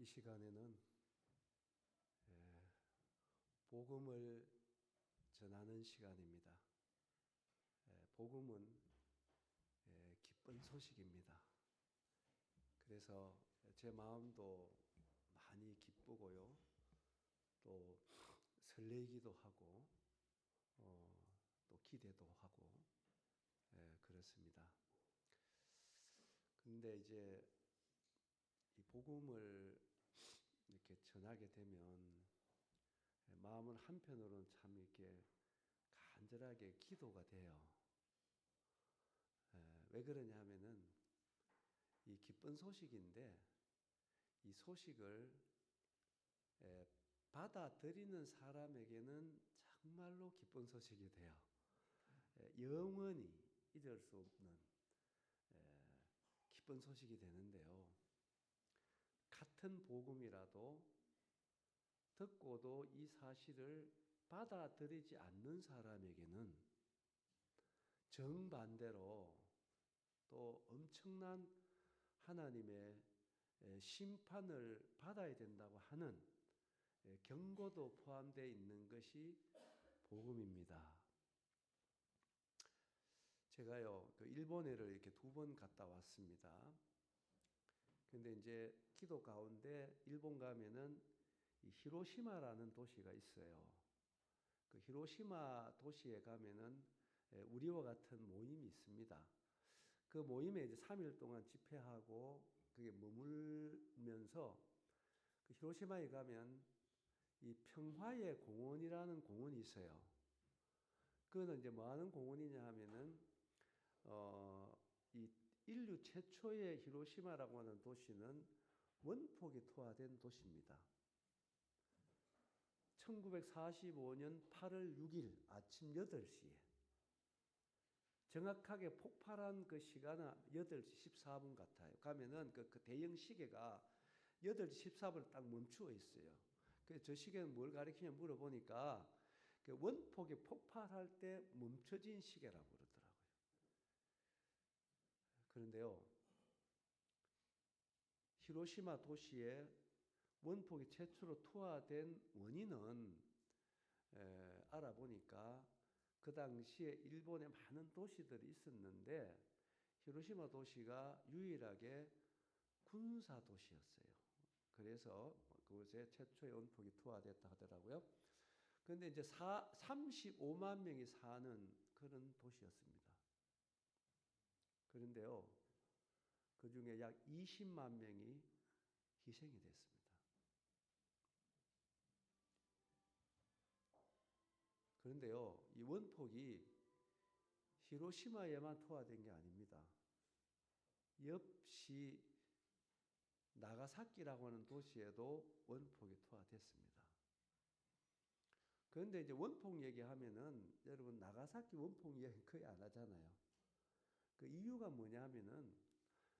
시간에는 복음을 전하는 시간입니다. 복음은 기쁜 소식입니다. 그래서 제 마음도 많이 기쁘고요. 또 설레기도 하고 또 기대도 하고 그렇습니다. 근데 이제 이 복음을 이렇게 전하게 되면 마음은 한편으로는 참 이렇게 간절하게 기도가 돼요. 왜 그러냐 하면은 이 기쁜 소식인데 이 소식을 받아들이는 사람에게는 정말로 기쁜 소식이 돼요. 영원히 잊을 수 없는 기쁜 소식이 되는데요. 같은 복음이라도 듣고도 이 사실을 받아들이지 않는 사람에게는 정반대로 또 엄청난 하나님의 심판을 받아야 된다고 하는 경고도 포함되어 있는 것이 복음입니다. 제가요, 일본에를 이렇게 2번 갔다 왔습니다. 근데 이제 기도 가운데 일본 가면은 이 히로시마라는 도시가 있어요. 그 히로시마 도시에 가면은 우리와 같은 모임이 있습니다. 그 모임에 이제 3일 동안 집회하고 그게 머물면서 그 히로시마에 가면 이 평화의 공원이라는 공원이 있어요. 그거는 이제 뭐 하는 공원이냐 하면은 이 인류 최초의 히로시마라고 하는 도시는 원폭이 투하된 도시입니다. 1945년 8월 6일 아침 8시에 정확하게 폭발한 그 시간은 8시 14분 같아요. 가면은 그 대형 시계가 8시 14분에 딱 멈추어 있어요. 그래서 저 시계는 뭘 가리키냐 물어보니까 그 원폭이 폭발할 때 멈춰진 시계라고 그러더라고요. 그런데요, 히로시마 도시에 원폭이 최초로 투하된 원인은 알아보니까 그 당시에 일본에 많은 도시들이 있었는데 히로시마 도시가 유일하게 군사 도시였어요. 그래서 그곳에 최초의 원폭이 투하됐다 하더라고요. 그런데 이제 35만 명이 사는 그런 도시였습니다. 그런데요, 그 중에 약 20만 명이 희생이 됐습니다. 그런데요, 이 원폭이 히로시마에만 투하된 게 아닙니다. 옆시 나가사키라고 하는 도시에도 원폭이 투하됐습니다. 그런데 이제 원폭 얘기하면은 여러분 나가사키 원폭 얘기 거의 안 하잖아요. 그 이유가 뭐냐면은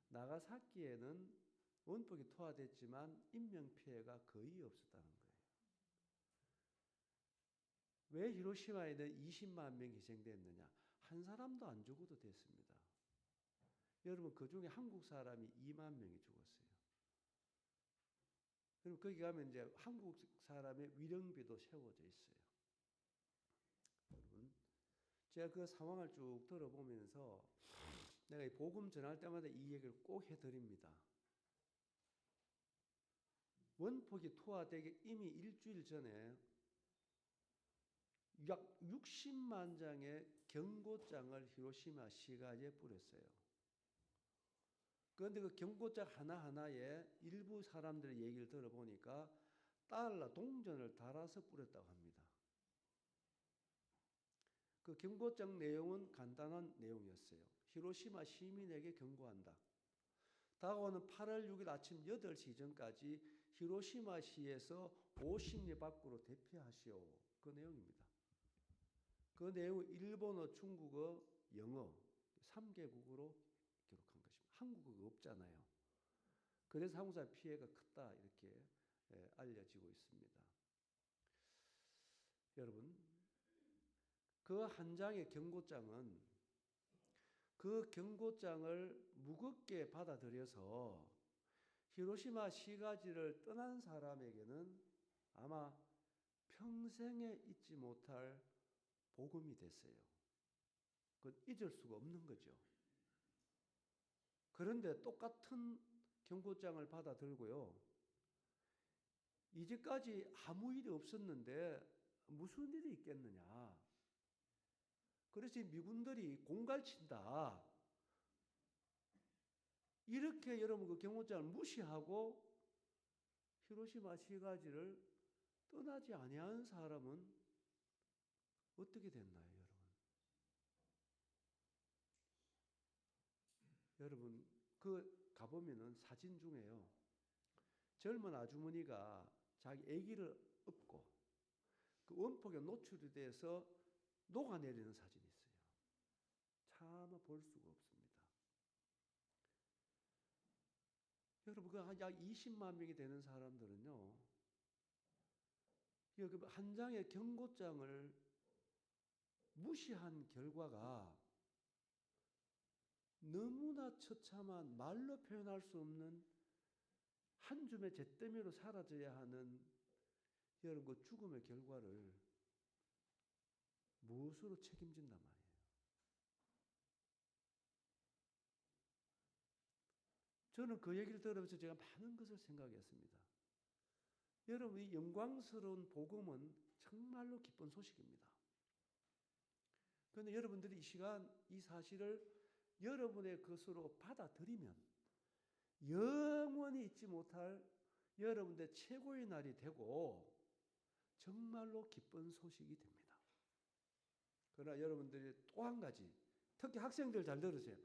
나가사키에는 원폭이 투하됐지만 인명피해가 거의 없었다는 거예요. 왜 히로시마에는 20만 명이 희생됐느냐? 한 사람도 안 죽어도 됐습니다. 여러분 그 중에 한국 사람이 2만 명이 죽었어요. 그럼 거기 가면 이제 한국 사람의 위령비도 세워져 있어요. 여러분 제가 그 상황을 쭉 들어보면서 내가 이 복음 전할 때마다 이 얘기를 꼭 해드립니다. 원폭이 투하되기 이미 일주일 전에 약 60만 장의 경고장을 히로시마 시가지에 뿌렸어요. 그런데 그 경고장 하나하나에 일부 사람들의 얘기를 들어보니까 달러 동전을 달아서 뿌렸다고 합니다. 그 경고장 내용은 간단한 내용이었어요. 히로시마 시민에게 경고한다. 다가오는 8월 6일 아침 8시 전까지 히로시마시에서 50리 밖으로 대피하시오. 그 내용입니다. 그 내용은 일본어, 중국어, 영어 3개국어로 기록한 것입니다. 한국어가 없잖아요. 그래서 한국 사람 피해가 크다 이렇게 알려지고 있습니다. 여러분, 그 한 장의 경고장은 그 경고장을 무겁게 받아들여서 히로시마 시가지를 떠난 사람에게는 아마 평생에 잊지 못할 복음이 됐어요. 그건 잊을 수가 없는 거죠. 그런데 똑같은 경고장을 받아들고요. 이제까지 아무 일이 없었는데 무슨 일이 있겠느냐. 그래서 미군들이 공갈친다. 이렇게 여러분 그 경고장을 무시하고 히로시마 시가지를 떠나지 아니한 사람은 어떻게 됐나요, 여러분? 여러분 그 가보면은 사진 중에요. 젊은 아주머니가 자기 아기를 업고 그 원폭에 노출이 돼서 녹아내리는 사진이 있어요. 차마 볼 수가 없습니다. 여러분 그 약 20만 명이 되는 사람들은요. 한 장의 경고장을 무시한 결과가 너무나 처참한 말로 표현할 수 없는 한 줌의 잿더미로 사라져야 하는 여러분 그 죽음의 결과를 무엇으로 책임진단 말이에요. 저는 그 얘기를 들으면서 제가 많은 것을 생각했습니다. 여러분 이 영광스러운 복음은 정말로 기쁜 소식입니다. 그런데 여러분들이 이 시간 이 사실을 여러분의 것으로 받아들이면 영원히 잊지 못할 여러분들의 최고의 날이 되고 정말로 기쁜 소식이 됩니다. 그러나 여러분들이 또 한 가지, 특히 학생들 잘 들으세요.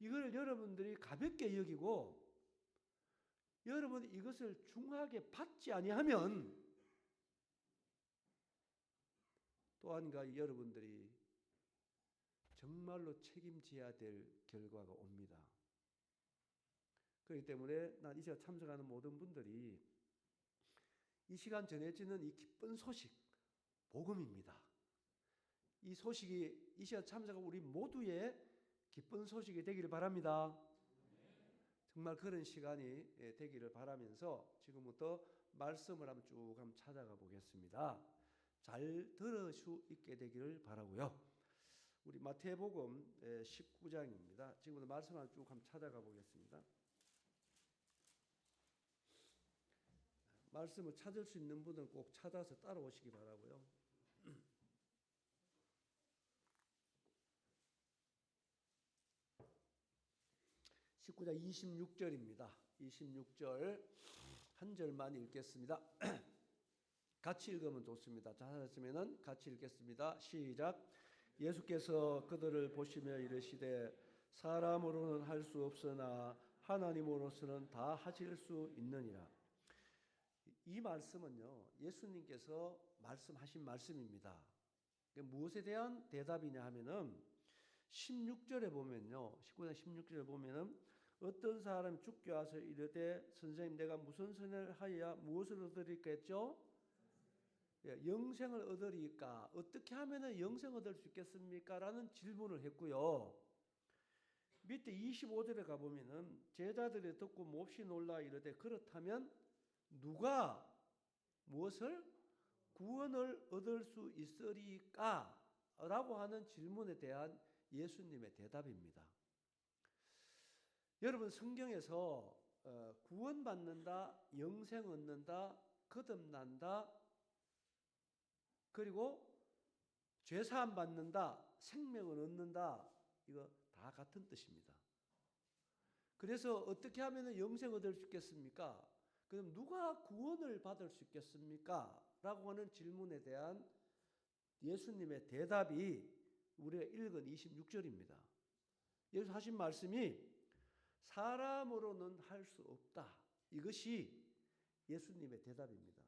이걸 여러분들이 가볍게 여기고 여러분이 이것을 중하게 받지 아니하면 또 한 가지 여러분들이 정말로 책임져야 될 결과가 옵니다. 그렇기 때문에 난 이 시간 참석하는 모든 분들이 이 시간 전해지는 이 기쁜 소식, 복음입니다. 이 소식이 이 시간 참석한 우리 모두의 기쁜 소식이 되기를 바랍니다. 정말 그런 시간이 되기를 바라면서 지금부터 말씀을 한번 쭉 한번 찾아가 보겠습니다. 잘 들을 수 있게 되기를 바라고요. 우리 마태복음 19장입니다. 지금부터 말씀을 쭉 한번 찾아가 보겠습니다. 말씀을 찾을 수 있는 분은 꼭 찾아서 따라오시기 바라고요. 19장 26절입니다. 26절 한 절만 읽겠습니다. 같이 읽으면 좋습니다. 잘하셨으면 같이 읽겠습니다. 시작. 예수께서 그들을 보시며 이르시되 사람으로는 할 수 없으나 하나님으로서는 다 하실 수 있느니라. 이 말씀은요, 예수님께서 말씀하신 말씀입니다. 무엇에 대한 대답이냐 하면은 16절에 보면요, 19장 16절에 보면은 어떤 사람이 죽게 와서 이르되 선생님 내가 무슨 선을 하여야 무엇을 얻으리까 했죠? 영생을 얻으리까? 어떻게 하면 영생 얻을 수 있겠습니까? 라는 질문을 했고요. 밑에 25절에 가보면은 제자들이 듣고 몹시 놀라 이르되 그렇다면 누가 무엇을 구원을 얻을 수 있으리까? 라고 하는 질문에 대한 예수님의 대답입니다. 여러분 성경에서 구원받는다, 영생 얻는다, 거듭난다, 그리고 죄사함 받는다, 생명을 얻는다, 이거 다 같은 뜻입니다. 그래서 어떻게 하면 영생 얻을 수 있겠습니까? 그럼 누가 구원을 받을 수 있겠습니까? 라고 하는 질문에 대한 예수님의 대답이 우리가 읽은 26절입니다. 예수 하신 말씀이 사람으로는 할 수 없다. 이것이 예수님의 대답입니다.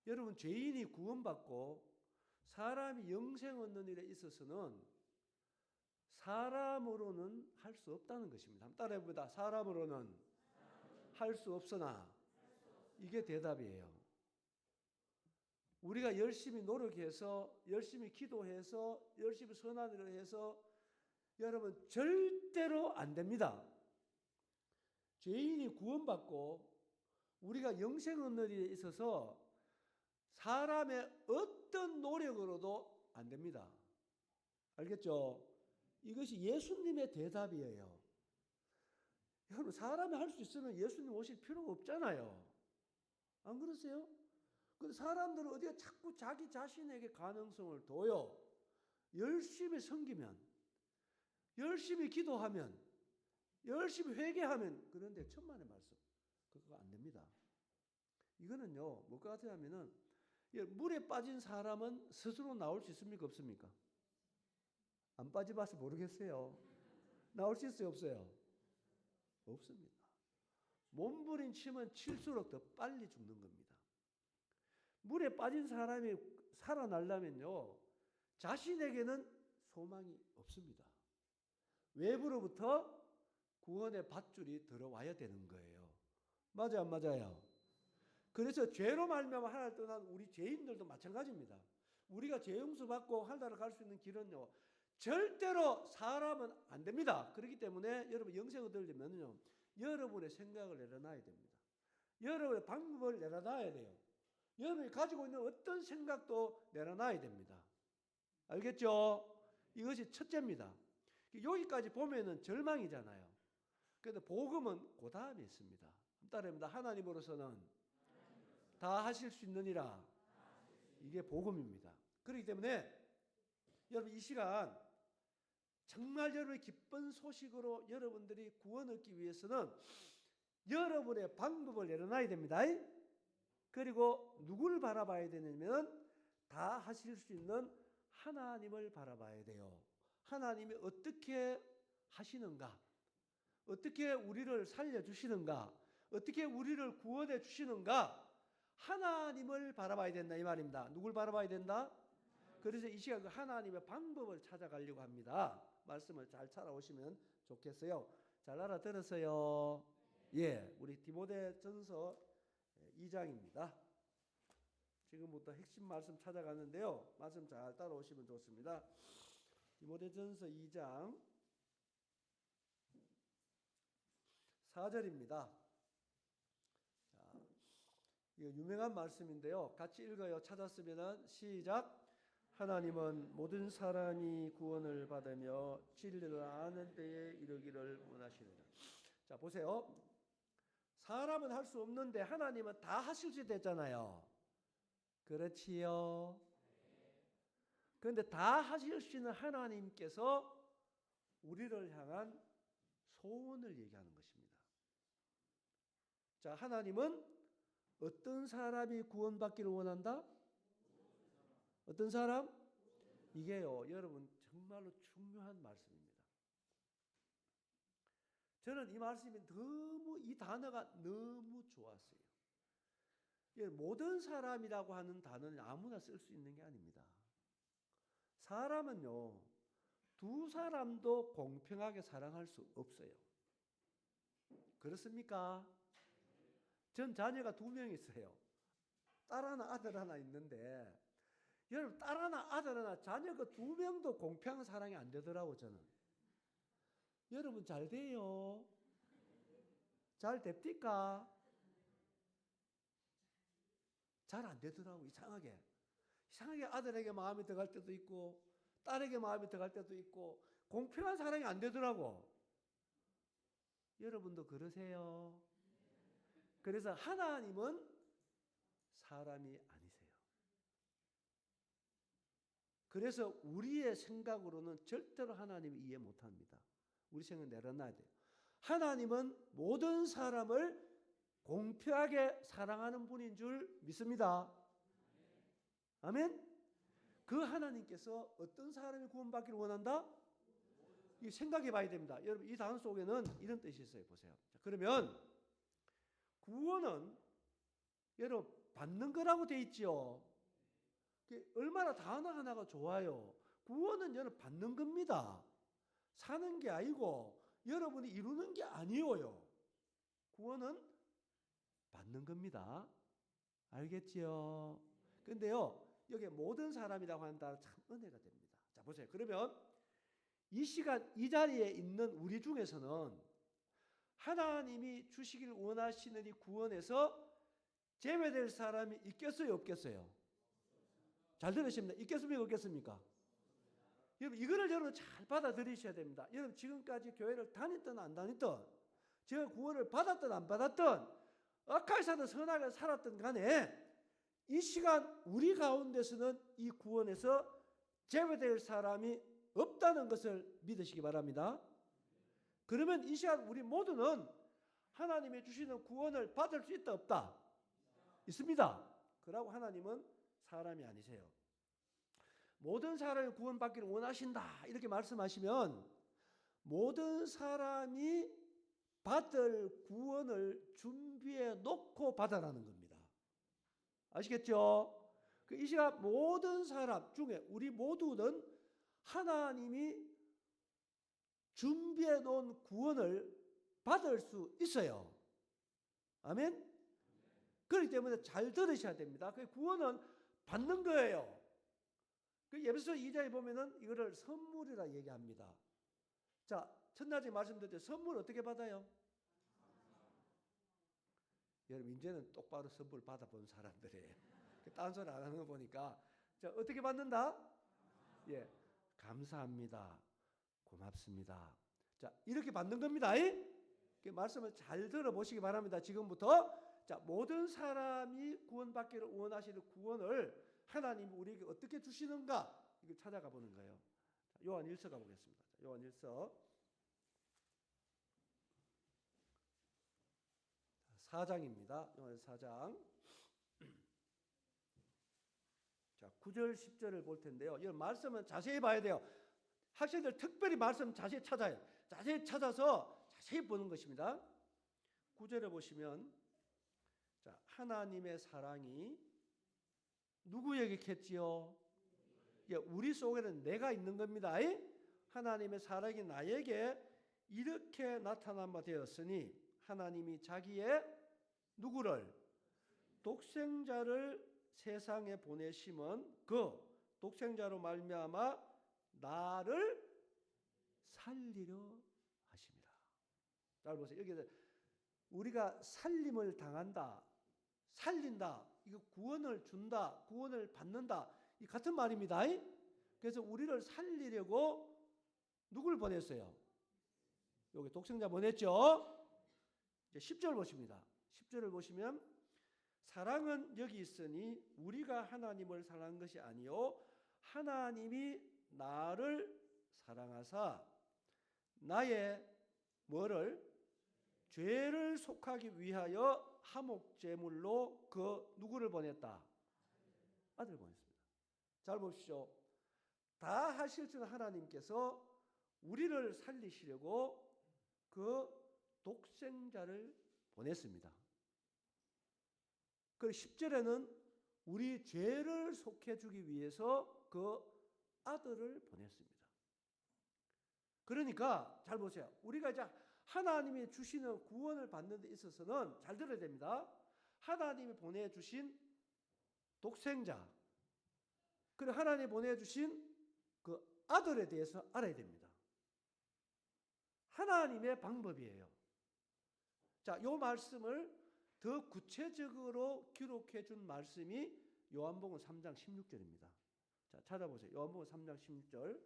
여러분 죄인이 구원받고 사람이 영생 얻는 일에 있어서는 사람으로는 할 수 없다는 것입니다. 한번 따라해봅니다. 사람으로는 할 수 없으나 이게 대답이에요. 우리가 열심히 노력해서 열심히 기도해서 열심히 선한 일을 해서 여러분 절대로 안 됩니다. 죄인이 구원받고 우리가 영생 얻는 일에 있어서 사람의 어떤 노력으로도 안 됩니다. 알겠죠? 이것이 예수님의 대답이에요. 여러분, 사람이 할 수 있으면 예수님 오실 필요가 없잖아요. 안 그러세요? 근데 사람들은 어디에 자꾸 자기 자신에게 가능성을 둬요. 열심히 섬기면, 열심히 기도하면, 열심히 회개하면, 그런데 천만의 말씀, 그거 안 됩니다. 이거는요, 뭐가 같으냐면은 물에 빠진 사람은 스스로 나올 수 있습니까? 없습니까? 안 빠져봐서 모르겠어요. 나올 수 있어요? 없어요? 없습니다. 몸부림치면 칠수록 더 빨리 죽는 겁니다. 물에 빠진 사람이 살아나려면요, 자신에게는 소망이 없습니다. 외부로부터 구원의 밧줄이 들어와야 되는 거예요. 맞아요, 안 맞아요? 그래서 죄로 말미암아 하나님을 떠난 우리 죄인들도 마찬가지입니다. 우리가 죄 용서 받고 하나님을 갈 수 있는 길은요, 절대로 사람은 안 됩니다. 그렇기 때문에 여러분 영생을 얻으려면요, 여러분의 생각을 내려놔야 됩니다. 여러분의 방법을 내려놔야 돼요. 여러분이 가지고 있는 어떤 생각도 내려놔야 됩니다. 알겠죠? 이것이 첫째입니다. 여기까지 보면은 절망이잖아요. 그런데 복음은 그 다음에 있습니다. 따라합니다. 하나님으로서는 다 하실 수 있느니라. 이게 복음입니다. 그렇기 때문에 여러분 이 시간 정말 여러분의 기쁜 소식으로 여러분들이 구원 얻기 위해서는 여러분의 방법을 내려놔야 됩니다. 그리고 누구를 바라봐야 되냐면 다 하실 수 있는 하나님을 바라봐야 돼요. 하나님이 어떻게 하시는가? 어떻게 우리를 살려주시는가? 어떻게 우리를 구원해 주시는가? 하나님을 바라봐야 된다 이 말입니다. 누굴 바라봐야 된다? 그래서 이 시간 그 하나님의 방법을 찾아가려고 합니다. 말씀을 잘 찾아오시면 좋겠어요. 잘 알아들었어요? 예, 우리 디모데전서 2장입니다. 지금부터 핵심 말씀 찾아가는데요. 말씀 잘 따라오시면 좋습니다. 디모데전서 2장 4절입니다. 자, 이거 유명한 말씀인데요. 같이 읽어요. 찾았으면 시작. 하나님은 모든 사람이 구원을 받으며 진리를 아는 때에 이르기를 원하시느니라. 자, 보세요. 사람은 할 수 없는데 하나님은 다 하실 수 있다잖아요. 그렇지요? 그런데 다 하실 수 있는 하나님께서 우리를 향한 소원을 얘기하는 것입니다. 자, 하나님은 어떤 사람이 구원받기를 원한다? 어떤 사람? 이게요, 여러분 정말로 중요한 말씀입니다. 저는 이 말씀이 너무, 이 단어가 너무 좋았어요. 모든 사람이라고 하는 단어는 아무나 쓸 수 있는 게 아닙니다. 사람은요, 두 사람도 공평하게 사랑할 수 없어요. 그렇습니까? 전 자녀가 2명 있어요. 딸 하나, 아들 하나 있는데, 여러분, 딸 하나, 아들 하나, 자녀 그 2명도 공평한 사랑이 안 되더라고, 저는. 여러분, 잘 돼요? 잘 됩니까? 잘 안 되더라고, 이상하게. 이상하게 아들에게 마음이 들어갈 때도 있고, 딸에게 마음이 들어갈 때도 있고, 공평한 사랑이 안 되더라고. 여러분도 그러세요? 그래서 하나님은 사람이 아니세요. 그래서 우리의 생각으로는 절대로 하나님을 이해 못합니다. 우리 생각 내려놔야 돼요. 하나님은 모든 사람을 공평하게 사랑하는 분인 줄 믿습니다. 아멘? 그 하나님께서 어떤 사람이 구원받기를 원한다? 이 생각해 봐야 됩니다. 여러분, 이 단어 속에는 이런 뜻이 있어요. 보세요. 자, 그러면 구원은 여러분 받는 거라고 돼 있지요. 얼마나 단어 하나가 좋아요. 구원은 여러분 받는 겁니다. 사는 게 아니고 여러분이 이루는 게 아니에요. 구원은 받는 겁니다. 알겠지요? 근데요, 여기 모든 사람이라고 하는 단어 참 은혜가 됩니다. 자, 보세요. 그러면 이 시간 이 자리에 있는 우리 중에서는 하나님이 주시길 원하시는 이 구원에서 제외될 사람이 있겠어요, 없겠어요? 잘 들으십니다. 있겠습니까, 없겠습니까? 여러분, 이거를 여러분 잘 받아들이셔야 됩니다. 여러분, 지금까지 교회를 다녔든 안 다녔든, 제가 구원을 받았든 안 받았든, 악하게 살든 선하게 살았든 간에 이 시간 우리 가운데서는 이 구원에서 제외될 사람이 없다는 것을 믿으시기 바랍니다. 그러면 이 시간 우리 모두는 하나님이 주시는 구원을 받을 수 있다, 없다? 있습니다. 그러고 하나님은 사람이 아니세요. 모든 사람이 구원받기를 원하신다 이렇게 말씀하시면 모든 사람이 받을 구원을 준비해 놓고 받아라는 겁니다. 아시겠죠? 이 시간 모든 사람 중에 우리 모두는 하나님이 준비해 놓은 구원을 받을 수 있어요. 아멘? 그렇기 때문에 잘 들으셔야 됩니다. 그 구원은 받는 거예요. 그 에베소 2장에 보면은 이거를 선물이라 얘기합니다. 자, 첫날에 말씀드렸죠. 선물 어떻게 받아요? 여러분, 이제는 똑바로 선물 받아본 사람들이에요. 딴 소리 안 하는 거 보니까. 자, 어떻게 받는다? 예, 감사합니다. 고맙습니다. 자, 이렇게 받는 겁니다. 그 말씀을 잘 들어보시기 바랍니다. 지금부터. 자, 모든 사람이 구원받기를 원하시는 구원을 하나님이 우리에게 어떻게 주시는가 이걸 찾아가 보는 거예요. 요한 1서 가보겠습니다. 요한 1서 4장입니다. 요한 4장. 자, 9절 10절을 볼 텐데요. 이 말씀은 자세히 봐야 돼요. 학생들 특별히 말씀 자세히 찾아요. 자세히 찾아서 자세히 보는 것입니다. 9절에 보시면 자, 하나님의 사랑이 누구에게 캤지요? 예, 우리 속에는 내가 있는 겁니다. 하나님의 사랑이 나에게 이렇게 나타난 바 되었으니 하나님이 자기의 누구를? 독생자를 세상에 보내심은 그 독생자로 말미암아 나를 살리려 하십니다. 잘 보세요. 여기서 우리가 살림을 당한다, 살린다, 이거 구원을 준다, 구원을 받는다, 이 같은 말입니다. 그래서 우리를 살리려고 누굴 보냈어요? 여기 독생자 보냈죠. 이제 10절 보십니다. 10절을 보시면 사랑은 여기 있으니 우리가 하나님을 사랑한 것이 아니요 하나님이 나를 사랑하사 나의 뭐를? 죄를 속하기 위하여 화목제물로 그 누구를 보냈다? 아들을 보냈습니다. 잘 보십시오. 다 하실 줄 하나님께서 우리를 살리시려고 그 독생자를 보냈습니다. 그리고 10절에는 우리 죄를 속해주기 위해서 그 아들을 보냈습니다. 그러니까 잘 보세요. 우리가 이제 하나님이 주시는 구원을 받는 데 있어서는 잘 들어야 됩니다. 하나님이 보내주신 독생자, 그리고 하나님이 보내주신 그 아들에 대해서 알아야 됩니다. 하나님의 방법이에요. 자, 이 말씀을 더 구체적으로 기록해 준 말씀이 요한복음 3장 16절입니다. 자, 찾아보세요. 요한복음 3장 16절.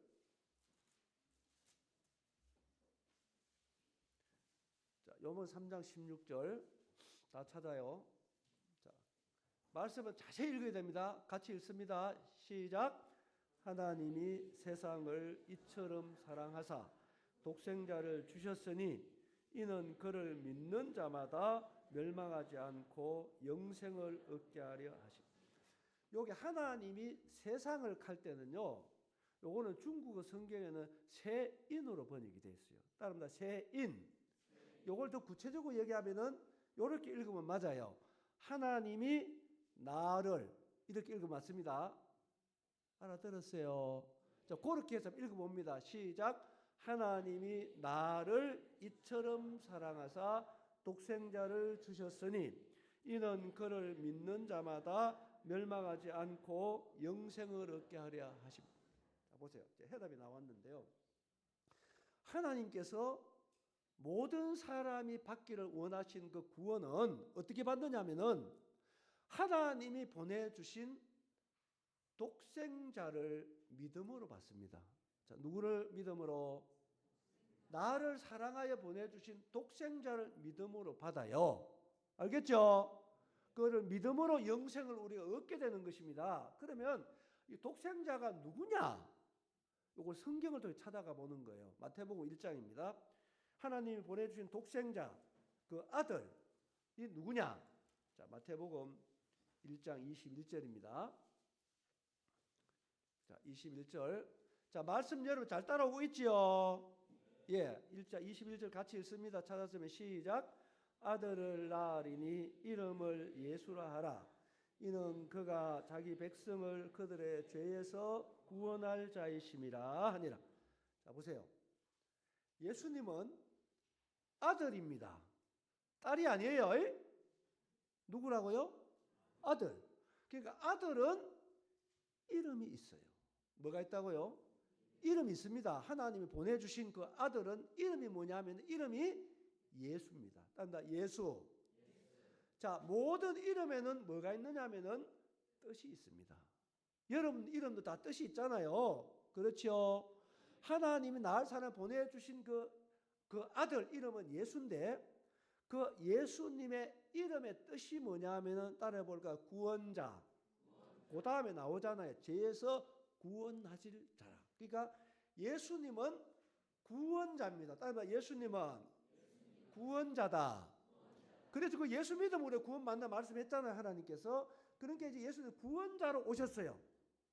자, 요한복음 3장 16절 다 찾아요. 자, 말씀은 자세히 읽어야 됩니다. 같이 읽습니다. 시작. 하나님이 세상을 이처럼 사랑하사 독생자를 주셨으니 이는 그를 믿는 자마다 멸망하지 않고 영생을 얻게 하려 하십니다. 여기 하나님이 세상을 할 때는요, 요거는 중국어 성경에는 세인으로 번역이 되어 있어요. 따릅니다. 세인. 요걸 더 구체적으로 얘기하면은 요렇게 읽으면 맞아요. 하나님이 나를 이렇게 읽으면 맞습니다. 알아들었어요? 자, 그렇게 해서 읽어봅니다. 시작. 하나님이 나를 이처럼 사랑하사 독생자를 주셨으니 이는 그를 믿는 자마다 멸망하지 않고 영생을 얻게 하려 하십니다. 자, 보세요. 이제 해답이 나왔는데요. 하나님께서 모든 사람이 받기를 원하신 그 구원은 어떻게 받느냐면은 하나님이 보내주신 독생자를 믿음으로 받습니다. 자, 누구를 믿음으로? 나를 사랑하여 보내주신 독생자를 믿음으로 받아요. 알겠죠? 그거를 믿음으로 영생을 우리가 얻게 되는 것입니다. 그러면 이 독생자가 누구냐? 이걸 성경을 통해 찾아가 보는 거예요. 마태복음 1장입니다. 하나님이 보내주신 독생자, 그 아들, 이 누구냐? 자, 마태복음 1장 21절입니다. 자, 21절. 자, 말씀 여러분 잘 따라오고 있지요? 예, 1장 21절 같이 읽습니다. 찾았으면 시작. 아들을 낳으리니 이름을 예수라 하라. 이는 그가 자기 백성을 그들의 죄에서 구원할 자이심이라 하니라. 자, 보세요. 예수님은 아들입니다. 딸이 아니에요. 누구라고요? 아들. 그러니까 아들은 이름이 있어요. 뭐가 있다고요? 이름이 있습니다. 하나님이 보내주신 그 아들은 이름이 뭐냐면 이름이 예수입니다. 따른다. 예수. 자, 모든 이름에는 뭐가 있느냐면은 뜻이 있습니다. 여러분 이름도 다 뜻이 있잖아요. 그렇죠? 하나님이 날 사람 보내주신 그 아들 이름은 예수인데 그 예수님의 이름의 뜻이 뭐냐면은 따라해볼까? 구원자. 그 다음에 나오잖아요. 죄에서 구원하실 자라. 그러니까 예수님은 구원자입니다. 따라해봐. 예수님은 구원자다. 그래서 그 예수 믿음으로 우리가 구원 받는다 말씀했잖아요. 하나님께서. 그러니까 이제 예수님 구원자로 오셨어요.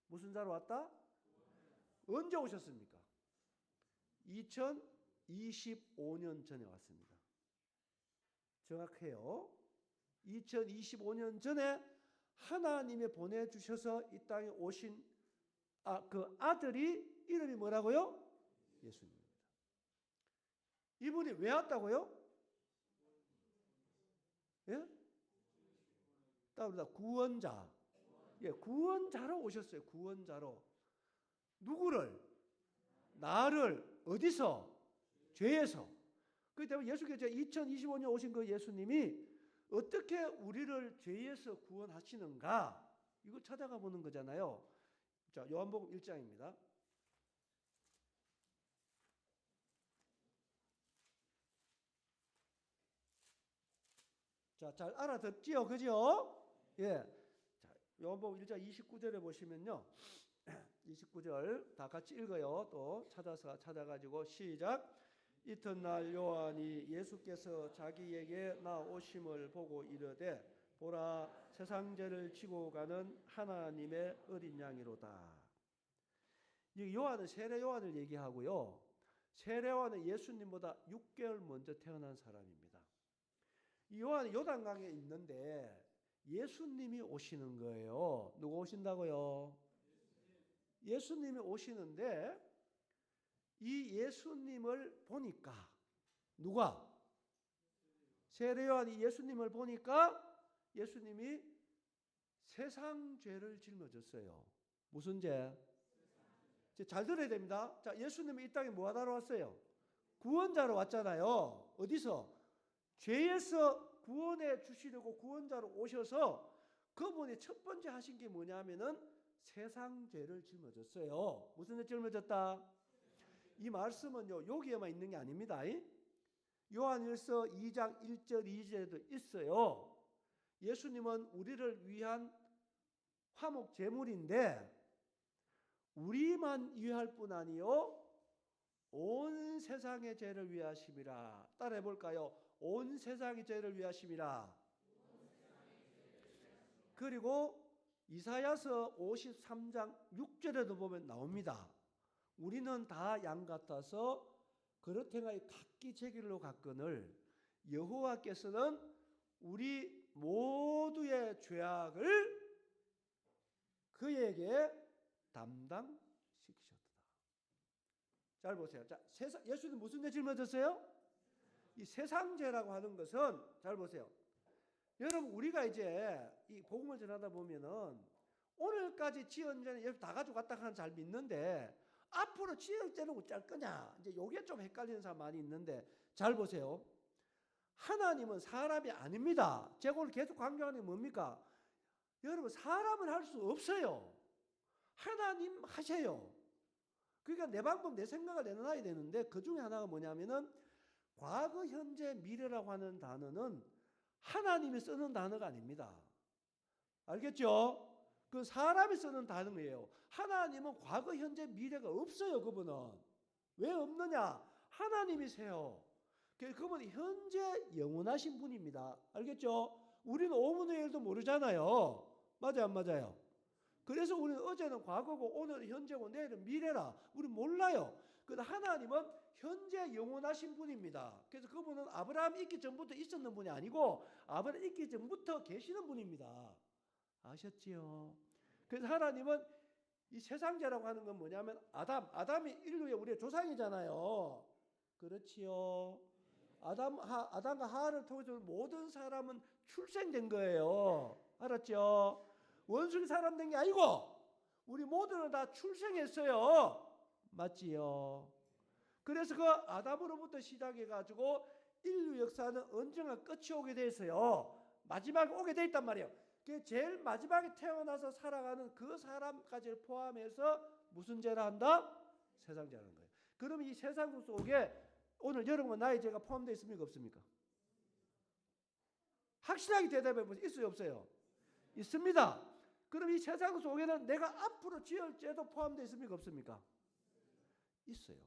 무슨 자로 왔다? 언제 오셨습니까? 2025년 전에 왔습니다. 정확해요. 2025년 전에 하나님이 보내주셔서 이 땅에 오신 그 아들이 이름이 뭐라고요? 예수님입니다. 이분이 왜 왔다고요? 예? 따릅니다. 구원자. 예, 구원자로 오셨어요. 구원자로. 누구를? 나를. 어디서? 죄에서. 그렇기 때문에 예수께서 2025년 오신 그 예수님이 어떻게 우리를 죄에서 구원하시는가? 이거 찾아가 보는 거잖아요. 자, 요한복음 1장입니다. 자, 잘 알아듣지요? 그죠? 예. 자, 요한복음 1장 29절에 보시면요. 29절 다 같이 읽어요. 또 찾아가지고 시작. 이튿날 요한이 예수께서 자기에게 나오심을 보고 이르되 보라 세상 죄를 지고 가는 하나님의 어린 양이로다. 이 요한은 세례 요한을 얘기하고요. 세례 요한은 예수님보다 6개월 먼저 태어난 사람입니다. 이 요한이 요단강에 있는데 예수님이 오시는 거예요. 누가 오신다고요? 예수님이 오시는데 이 예수님을 보니까 누가? 세례 요한이 예수님을 보니까 예수님이 세상 죄를 짊어졌어요. 무슨 죄? 잘 들어야 됩니다. 자, 예수님이 이 땅에 뭐 하러 왔어요? 구원자로 왔잖아요. 어디서? 죄에서 구원해 주시려고 구원자로 오셔서 그분이 첫 번째 하신 게 뭐냐면은 세상 죄를 짊어졌어요. 무슨 죄 짊어졌다? 이 말씀은요, 여기에만 있는 게 아닙니다. 요한일서 2장 1절 2절에도 있어요. 예수님은 우리를 위한 화목 제물인데 우리만 위할 뿐 아니요 온 세상의 죄를 위하심이라. 따라해 볼까요? 온 세상의 죄를 위하심이라. 그리고 이사야서 53장 6절에도 보면 나옵니다. 우리는 다 양 같아서 그릇 행하여 각기 제 길로 갔거늘 여호와께서는 우리 모두의 죄악을 그에게 담당시키셨다. 잘 보세요. 자, 예수님 무슨 죄 짊어졌어요? 이 세상죄라고 하는 것은 잘 보세요. 여러분 우리가 이제 이 복음을 전하다 보면은 오늘까지 지은 죄는 예수 다 가지고 갔다 하는 잘 믿는데 앞으로 지을 때는 어쩔 거냐. 이제 요게 좀 헷갈리는 사람 많이 있는데 잘 보세요. 하나님은 사람이 아닙니다. 제가 오늘 계속 강조하는 게 뭡니까? 여러분 사람은 할 수 없어요. 하나님 하세요. 그러니까 내 방법 내 생각을 내놔야 되는데 그 중에 하나가 뭐냐면은 과거 현재 미래라고 하는 단어는 하나님이 쓰는 단어가 아닙니다. 알겠죠? 그 사람이 쓰는 단어예요. 하나님은 과거 현재 미래가 없어요. 그분은 왜 없느냐? 하나님이세요. 그분은 현재 영원하신 분입니다. 알겠죠? 우리는 오문의일도 모르잖아요. 맞아요, 안 맞아요? 그래서 우리는 어제는 과거고 오늘은 현재고 내일은 미래라. 우리 몰라요. 그런데 하나님은 현재 영원하신 분입니다. 그래서 그분은 아브라함 있기 전부터 있었는 분이 아니고 아브라함 있기 전부터 계시는 분입니다. 아셨지요? 그래서 하나님은 이 세상자라고 하는 건 뭐냐면 아담이 인류의 우리의 조상이잖아요. 그렇지요? 아담과 하와를 통해서 모든 사람은 출생된 거예요. 알았죠? 원숭이 사람 된 게 아니고 우리 모두는 다 출생했어요. 맞지요? 그래서 그 아담으로부터 시작해 가지고 인류 역사는 언젠가 끝이 오게 돼 있어요. 마지막에 오게 돼 있단 말이에요. 그 제일 마지막에 태어나서 살아가는 그 사람까지를 포함해서 무슨 죄를 한다? 세상죄라는 거예요. 그럼 이 세상 속에 오늘 여러분과 나의 죄가 포함되어 있습니까? 없습니까? 확실하게 대답해 보세요. 있어요? 없어요? 있습니다. 그럼 이 세상 속에는 내가 앞으로 지을 죄도 포함되어 있습니까? 없습니까? 있어요.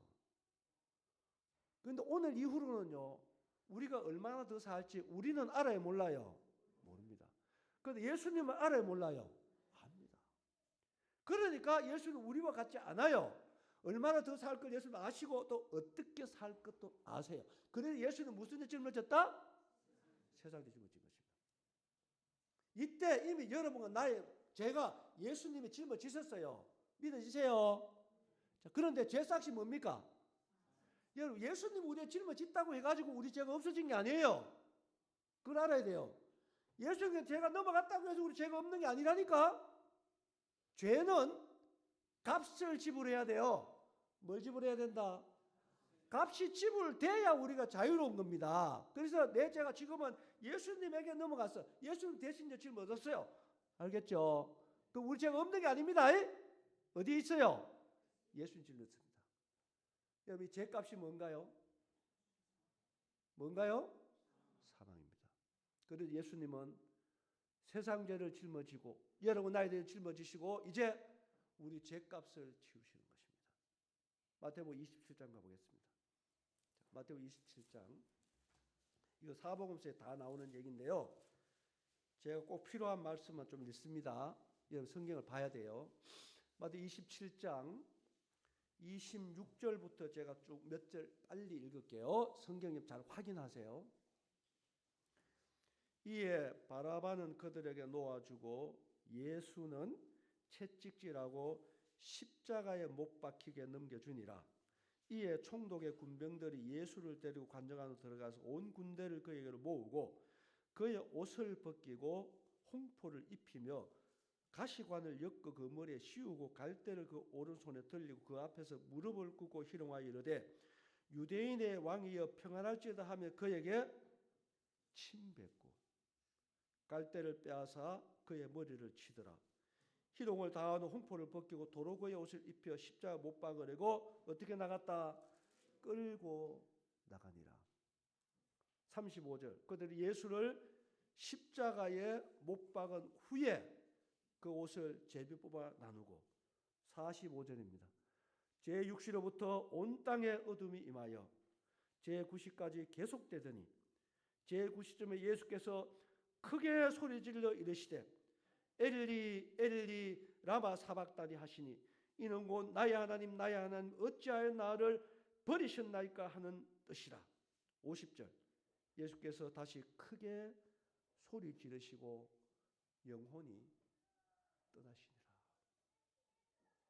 그런데 오늘 이후로는요. 우리가 얼마나 더 살지 우리는 알아요? 몰라요? 모릅니다. 그런데 예수님은 알아요? 몰라요? 압니다. 그러니까 예수는 우리와 같지 않아요. 얼마나 더 살 걸 예수는 아시고 또 어떻게 살 것도 아세요. 그래서 예수는 무슨 죄를 졌다? 세상의 죄를 진 것입니다. 이때 이미 여러분과 나의 죄가 예수님이 짊어지셨어요. 믿어지세요? 자, 그런데 죄 삭이 뭡니까? 여러분 예수님 우리의 짊어졌다고 해가지고 우리 죄가 없어진 게 아니에요. 그걸 알아야 돼요. 예수님의 죄가 넘어갔다고 해서 우리 죄가 없는 게 아니라니까. 죄는 값을 지불해야 돼요. 뭘 지불해야 된다? 값이 지불돼야 우리가 자유로운 겁니다. 그래서 내 죄가 지금은 예수님에게 넘어갔어. 예수님 대신 죄를 얻었어요. 알겠죠? 그 우리 죄가 없는 게 아닙니다. 어디에 있어요? 예수님 짊어졌습니다. 여러분 이 죄값이 뭔가요? 뭔가요? 사망입니다. 그래서 예수님은 세상 죄를 짊어지고 여러분 나의 죄를 짊어지시고 이제 우리 죄값을 치우시는 것입니다. 마태복음 27장 가보겠습니다. 마태복음 27장 이거 사복음서에 다 나오는 얘기인데요. 제가 꼭 필요한 말씀만 좀 읽습니다. 여러분 성경을 봐야 돼요. 마태복음 27장 26절부터 제가 쭉 몇 절 빨리 읽을게요. 성경 잘 확인하세요. 이에 바라바는 그들에게 놓아주고 예수는 채찍질하고 십자가에 못 박히게 넘겨주니라. 이에 총독의 군병들이 예수를 데리고 관정 안으로 들어가서 온 군대를 그에게로 모으고 그의 옷을 벗기고 홍포를 입히며 가시관을 엮어 그 머리에 씌우고 갈대를 그 오른손에 들리고 그 앞에서 무릎을 꿇고 희롱하여 이르되 유대인의 왕이여 평안할지어다 하며 그에게 침뱉고 갈대를 빼앗아 그의 머리를 치더라. 희롱을 당하는 홍포를 벗기고 도로 그의 옷을 입혀 십자가 못 박으려고 어떻게 나갔다? 끌고 나가니라. 35절 그들이 예수를 십자가에 못 박은 후에 그 옷을 제비 뽑아 나누고 45절입니다. 제6시로부터 온 땅에 어둠이 임하여 제9시까지 계속되더니 제9시쯤에 예수께서 크게 소리질러 이르시되 엘리 엘리 라마 사박다니 하시니 이는 곧 나의 하나님 나의 하나님 어찌하여 나를 버리셨나이까 하는 뜻이라. 50절 예수께서 다시 크게 소리 지르시고 영혼이 떠나시니라.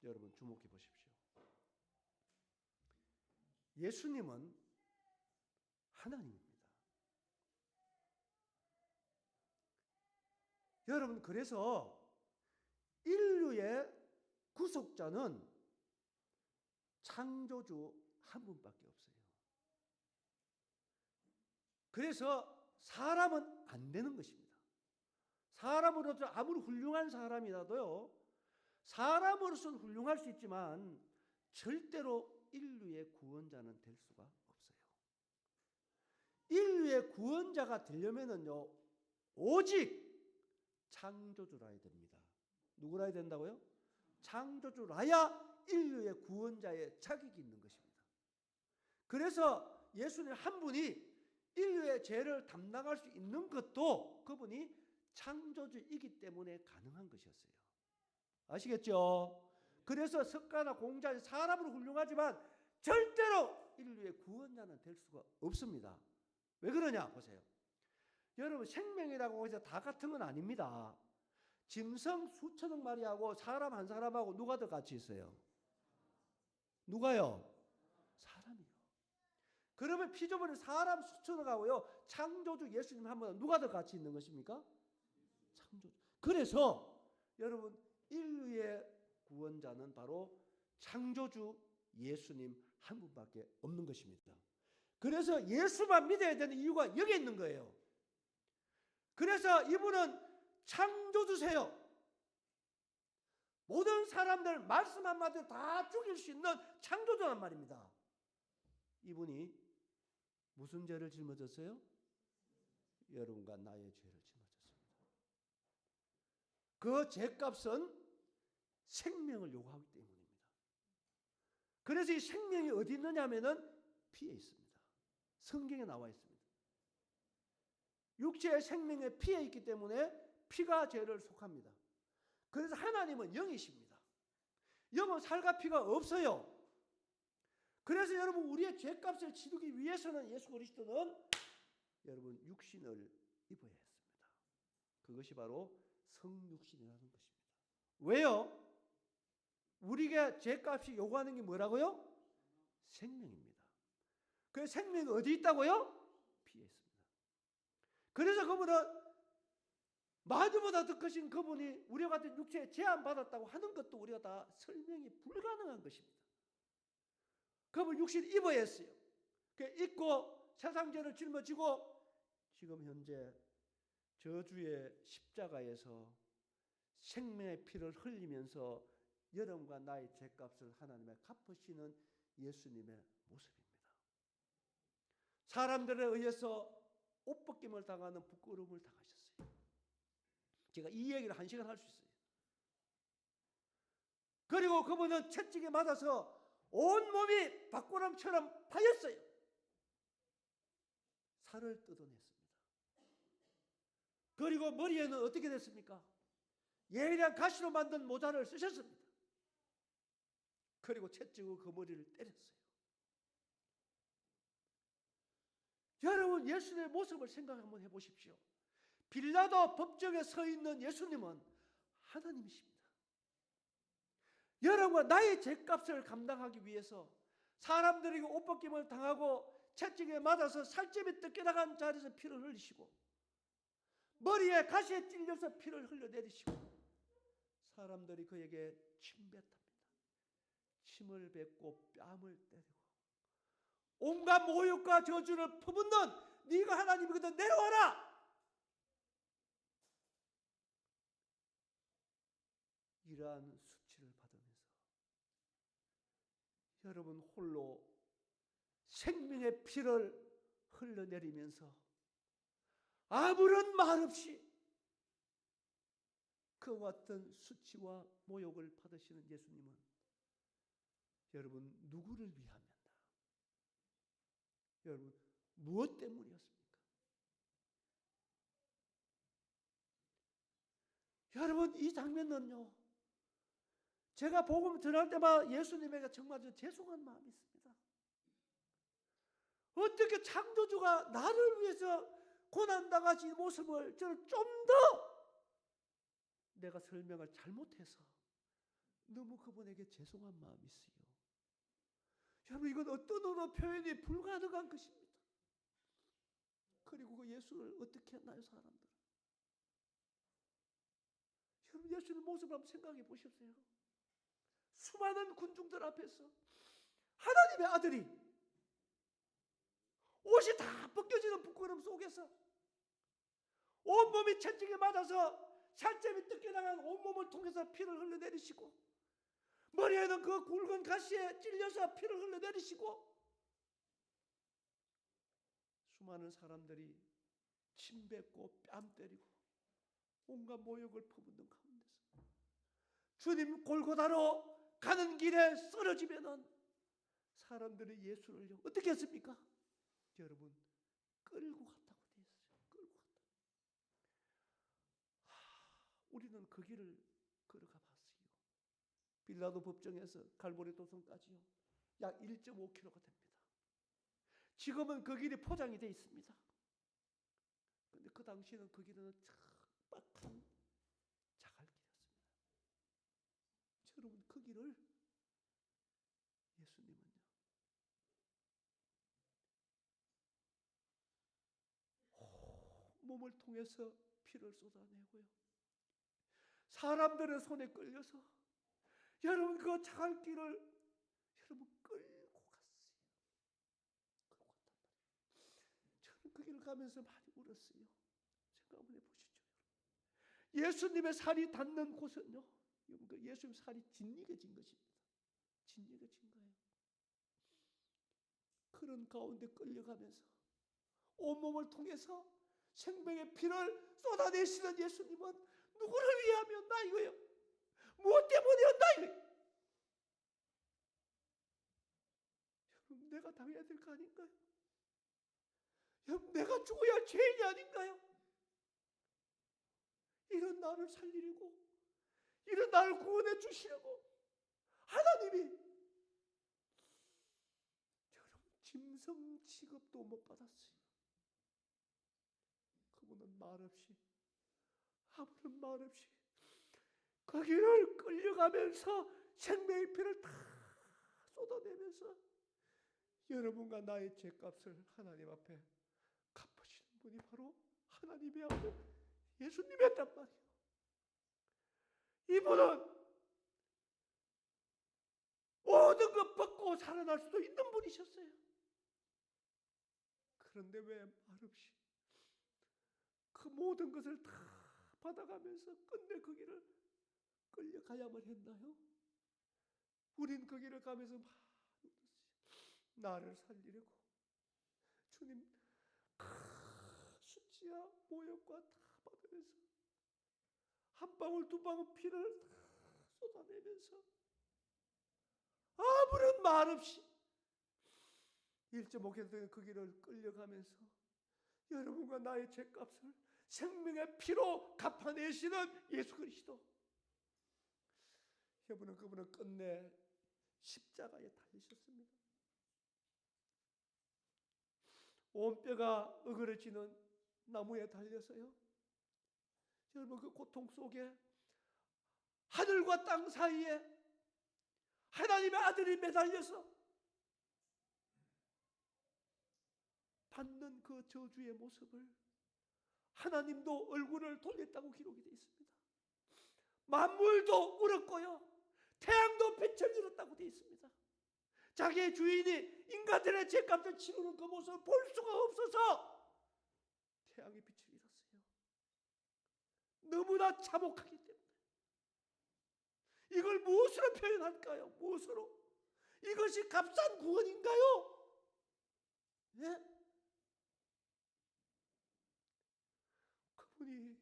여러분 주목해 보십시오. 예수님은 하나님입니다. 여러분 그래서 인류의 구속자는 창조주 한 분밖에 없어요. 그래서 사람은 안 되는 것입니다. 사람으로서 아무리 훌륭한 사람이라도요, 사람으로서는 훌륭할 수 있지만 절대로 인류의 구원자는 될 수가 없어요. 인류의 구원자가 되려면은요, 오직 창조주라야 됩니다. 누구라야 된다고요? 창조주라야 인류의 구원자의 자격이 있는 것입니다. 그래서 예수님 한 분이 인류의 죄를 담당할 수 있는 것도 그분이 창조주이기 때문에 가능한 것이었어요. 아시겠죠? 그래서 석가나 공자 사람으로 훌륭하지만 절대로 인류의 구원자는 될 수가 없습니다. 왜 그러냐 보세요. 여러분 생명이라고 해서 다 같은 건 아닙니다. 짐승 수천억 마리하고 사람 한 사람하고 누가 더 같이 있어요? 누가요? 사람이요. 그러면 피조물은 사람 수천억하고요, 창조주 예수님 한 분 누가 더 같이 있는 것입니까? 창조주. 그래서 여러분 인류의 구원자는 바로 창조주 예수님 한 분밖에 없는 것입니다. 그래서 예수만 믿어야 되는 이유가 여기 있는 거예요. 그래서 이분은 창조주세요. 모든 사람들 말씀 한마디로 다 죽일 수 있는 창조주란 말입니다. 이분이 무슨 죄를 짊어졌어요? 여러분과 나의 죄를 짊어졌습니다. 그 죄값은 생명을 요구하기 때문입니다. 그래서 이 생명이 어디 있느냐 하면은 피에 있습니다. 성경에 나와 있습니다. 육체의 생명에 피에 있기 때문에 피가 죄를 속합니다. 그래서 하나님은 영이십니다. 영은 살과 피가 없어요. 그래서 여러분 우리의 죄값을 치르기 위해서는 예수 그리스도는 여러분 육신을 입어야 했습니다. 그것이 바로 성육신이라는 것입니다. 왜요? 우리가 죄값이 요구하는 게 뭐라고요? 생명입니다. 그 생명이 어디 있다고요? 피에 있습니다. 그래서 그분은 마주보다 더 크신 그분이 우리와 같은 육체에 제한받았다고 하는 것도 우리가 다 설명이 불가능한 것입니다. 그분 육신 입어야 했어요. 입고 세상 죄를 짊어지고 지금 현재 저주의 십자가에서 생명의 피를 흘리면서 여러분과 나의 죄값을 하나님의 갚으시는 예수님의 모습입니다. 사람들에 의해서 옷벗김을 당하는 부끄러움을 당하셨어요. 제가 이 얘기를 1시간 할 수 있어요. 그리고 그분은 채찍에 맞아서 온 몸이 박구름처럼 파였어요. 살을 뜯어냈습니다. 그리고 머리에는 어떻게 됐습니까? 예리한 가시로 만든 모자를 쓰셨습니다. 그리고 채찍으로 그 머리를 때렸어요. 여러분 예수님의 모습을 생각 한번 해보십시오. 빌라도 법정에 서 있는 예수님은 하나님이십니다. 여러분과 나의 죄값을 감당하기 위해서 사람들에게 옷벗김을 당하고 채찍에 맞아서 살집이 뜯겨나간 자리에서 피를 흘리시고 머리에 가시에 찔려서 피를 흘려내리시고 사람들이 그에게 침뱉합니다. 침을 뱉고 뺨을 때리고 온갖 모욕과 저주를 퍼붓는 네가 하나님이거든 내려와라. 이러한 수치를 받으면서 여러분 홀로 생명의 피를 흘러내리면서 아무런 말 없이 그와 같은 수치와 모욕을 받으시는 예수님은 여러분 누구를 위하면다? 여러분 무엇 때문이었습니까? 여러분 이 장면은요, 제가 복음 전할 때마다 예수님에게 정말 죄송한 마음이 있습니다. 어떻게 창조주가 나를 위해서 고난당하신 모습을 저는 좀 더 내가 설명을 잘못해서 너무 그분에게 죄송한 마음이 있어요. 여러분 이건 어떤 언어 표현이 불가능한 것입니다. 그리고 그 예수를 어떻게 했나요 사람들? 여러분 예수의 모습을 한번 생각해 보셨어요? 수많은 군중들 앞에서 하나님의 아들이 옷이 다 벗겨지는 부끄러움 속에서 온몸이 채찍에 맞아서 살점이 뜯겨나간 온몸을 통해서 피를 흘러내리시고 머리에는 그 굵은 가시에 찔려서 피를 흘러내리시고 수많은 사람들이 침 뱉고 뺨 때리고 온갖 모욕을 퍼붓는 가운데서 주님 골고다로 가는 길에 쓰러지면은 사람들이 예수를 어떻게 했습니까? 여러분 끌고 갔다고 되어 있어요. 끌고 갔다. 우리는 그 길을 걸어가 봤어요. 빌라도 법정에서 갈보리 도성까지요. 약 1.5km가 됩니다. 지금은 그 길이 포장이 되어 있습니다. 그런데 그 당시에는 그 길은 척박한 자갈길이었습니다. 여러분 그 길을 예수님은요 몸을 통해서 피를 쏟아내고요. 사람들의 손에 끌려서 여러분 그 자갈길을 여러분 끌고 갔어요. 끌고 갔단 말이에요. 저는 그 길을 가면서 많이 울었어요. 생각 한번 해보시죠. 예수님의 살이 닿는 곳은요. 예수님 살이 짓이겨진 것입니다. 짓이겨진 거예요. 그런 가운데 끌려가면서 온몸을 통해서 생명의 피를 쏟아내시는 예수님은 누구를 위하면 나이고요? 무엇 때문이었나 이거예요? 여러분 내가 당해야 될 거 아닌가요? 여러분 내가 죽어야 할 죄인이 아닌가요? 이런 나를 살리려고 이런 나를 구원해 주시려고 하나님이 여러분 짐승 취급도 못 받았어요. 그분은 말없이 아무런 말 없이 그 길을 끌려가면서 생명의 피를 다 쏟아내면서 여러분과 나의 죄값을 하나님 앞에 갚으시는 분이 바로 하나님의 아들 예수님이었단 말이에요. 이분은 모든 것 벗고 살아날 수도 있는 분이셨어요. 그런데 왜 말없이 그 모든 것을 다 받아가면서 끝내 그 길을 끌려가야만 했나요? 우린 그 길을 가면서 나를 살리려고 주님 수치와 모욕과 다 받으면서 한 방울 두 방울 피를 다 쏟아내면서 아무런 말 없이 1.5km 그 길을 끌려가면서 여러분과 나의 죄값을 생명의 피로 갚아내시는 예수 그리스도. 여러분은 그분은 끝내 십자가에 달리셨습니다. 온 뼈가 으그러지는 나무에 달려서요. 여러분 그 고통 속에 하늘과 땅 사이에 하나님의 아들이 매달려서 받는 그 저주의 모습을 하나님도 얼굴을 돌렸다고 기록이 되어 있습니다. 만물도 울었고요. 태양도 빛을 잃었다고 되어 있습니다. 자기의 주인이 인간들의 죄값을 치르는 그 모습을 볼 수가 없어서 태양이 빛을 잃었어요. 너무나 참혹하기 때문에. 이걸 무엇으로 표현할까요? 무엇으로? 이것이 값싼 구원인가요? 예? 그분이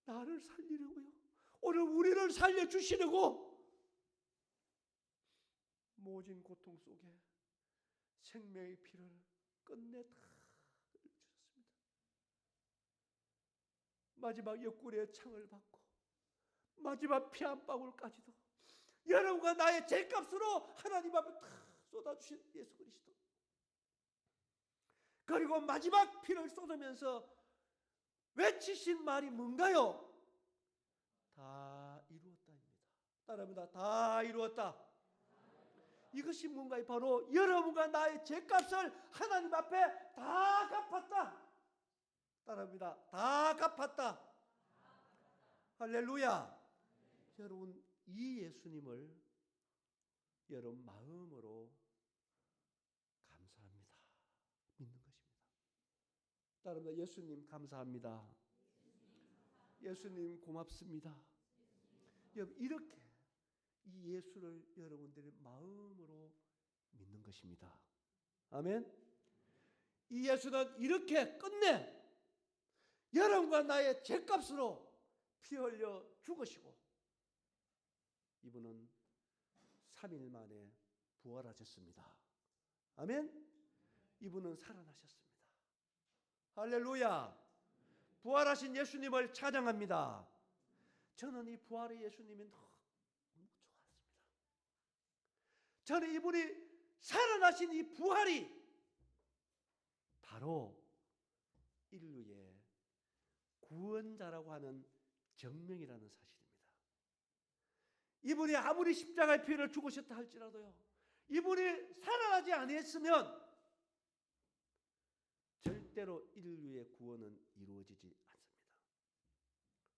나를 살리려고요. 오늘 우리를 살려주시려고 모진 고통 속에 생명의 피를 끝내 다 흘려주셨습니다. 마지막 옆구리에 창을 받고 마지막 피 한 방울까지도 여러분과 나의 죄값으로 하나님 앞에 다 쏟아주신 예수 그리스도. 그리고 마지막 피를 쏟으면서 외치신 말이 뭔가요? 다 이루었다입니다. 따라합니다. 다 이루었다. 이것이 뭔가요? 바로 여러분과 나의 죄값을 하나님 앞에 다 갚았다. 따라합니다. 다 갚았다. 할렐루야. 여러분 이 예수님을 여러분 마음으로 따릅니다. 예수님 감사합니다. 예수님 고맙습니다. 여러분 이렇게 이 예수를 여러분들이 마음으로 믿는 것입니다. 아멘. 이 예수는 이렇게 끝내 여러분과 나의 죄값으로 피 흘려 죽으시고 이분은 3일 만에 부활하셨습니다. 아멘. 이분은 살아나셨습니다. 할렐루야. 부활하신 예수님을 찬양합니다. 저는 이 부활의 예수님이 너무 좋았습니다. 저는 이분이 살아나신 이 부활이 바로 인류의 구원자라고 하는 정명이라는 사실입니다. 이분이 아무리 십자가의 피를 죽으셨다 할지라도요, 이분이 살아나지 아니했으면 절대로 인류의 구원은 이루어지지 않습니다.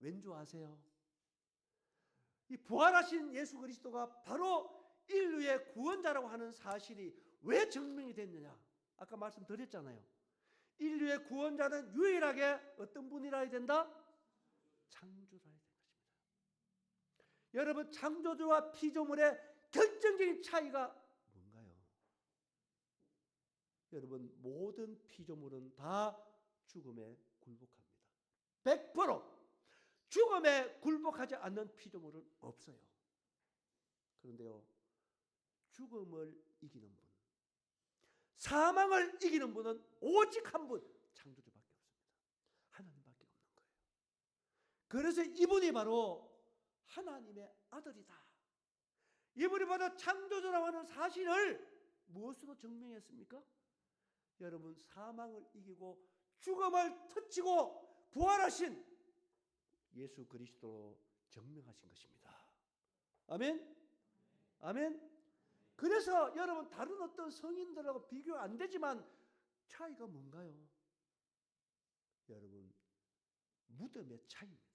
왠 줄 아세요? 이 부활하신 예수 그리스도가 바로 인류의 구원자라고 하는 사실이 왜 증명이 됐느냐? 아까 말씀드렸잖아요. 인류의 구원자는 유일하게 어떤 분이라 해야 된다? 창조자라 해야 된 것입니다. 여러분, 창조주와 피조물의 결정적인 차이가 뭔가요? 여러분, 모든 피조물은 다 죽음에 굴복합니다. 100% 죽음에 굴복하지 않는 피조물은 없어요. 그런데요, 죽음을 이기는 분, 사망을 이기는 분은 오직 한 분, 창조주밖에 없습니다. 하나님밖에 없는 거예요. 그래서 이분이 바로 하나님의 아들이다. 이분이 바로 창조주라고 하는 사실을 무엇으로 증명했습니까? 여러분, 사망을 이기고 죽음을 터치고 부활하신 예수 그리스도로 증명하신 것입니다. 아멘? 아멘? 그래서 여러분, 다른 어떤 성인들하고 비교 안 되지만 차이가 뭔가요? 여러분, 무덤의 차이입니다.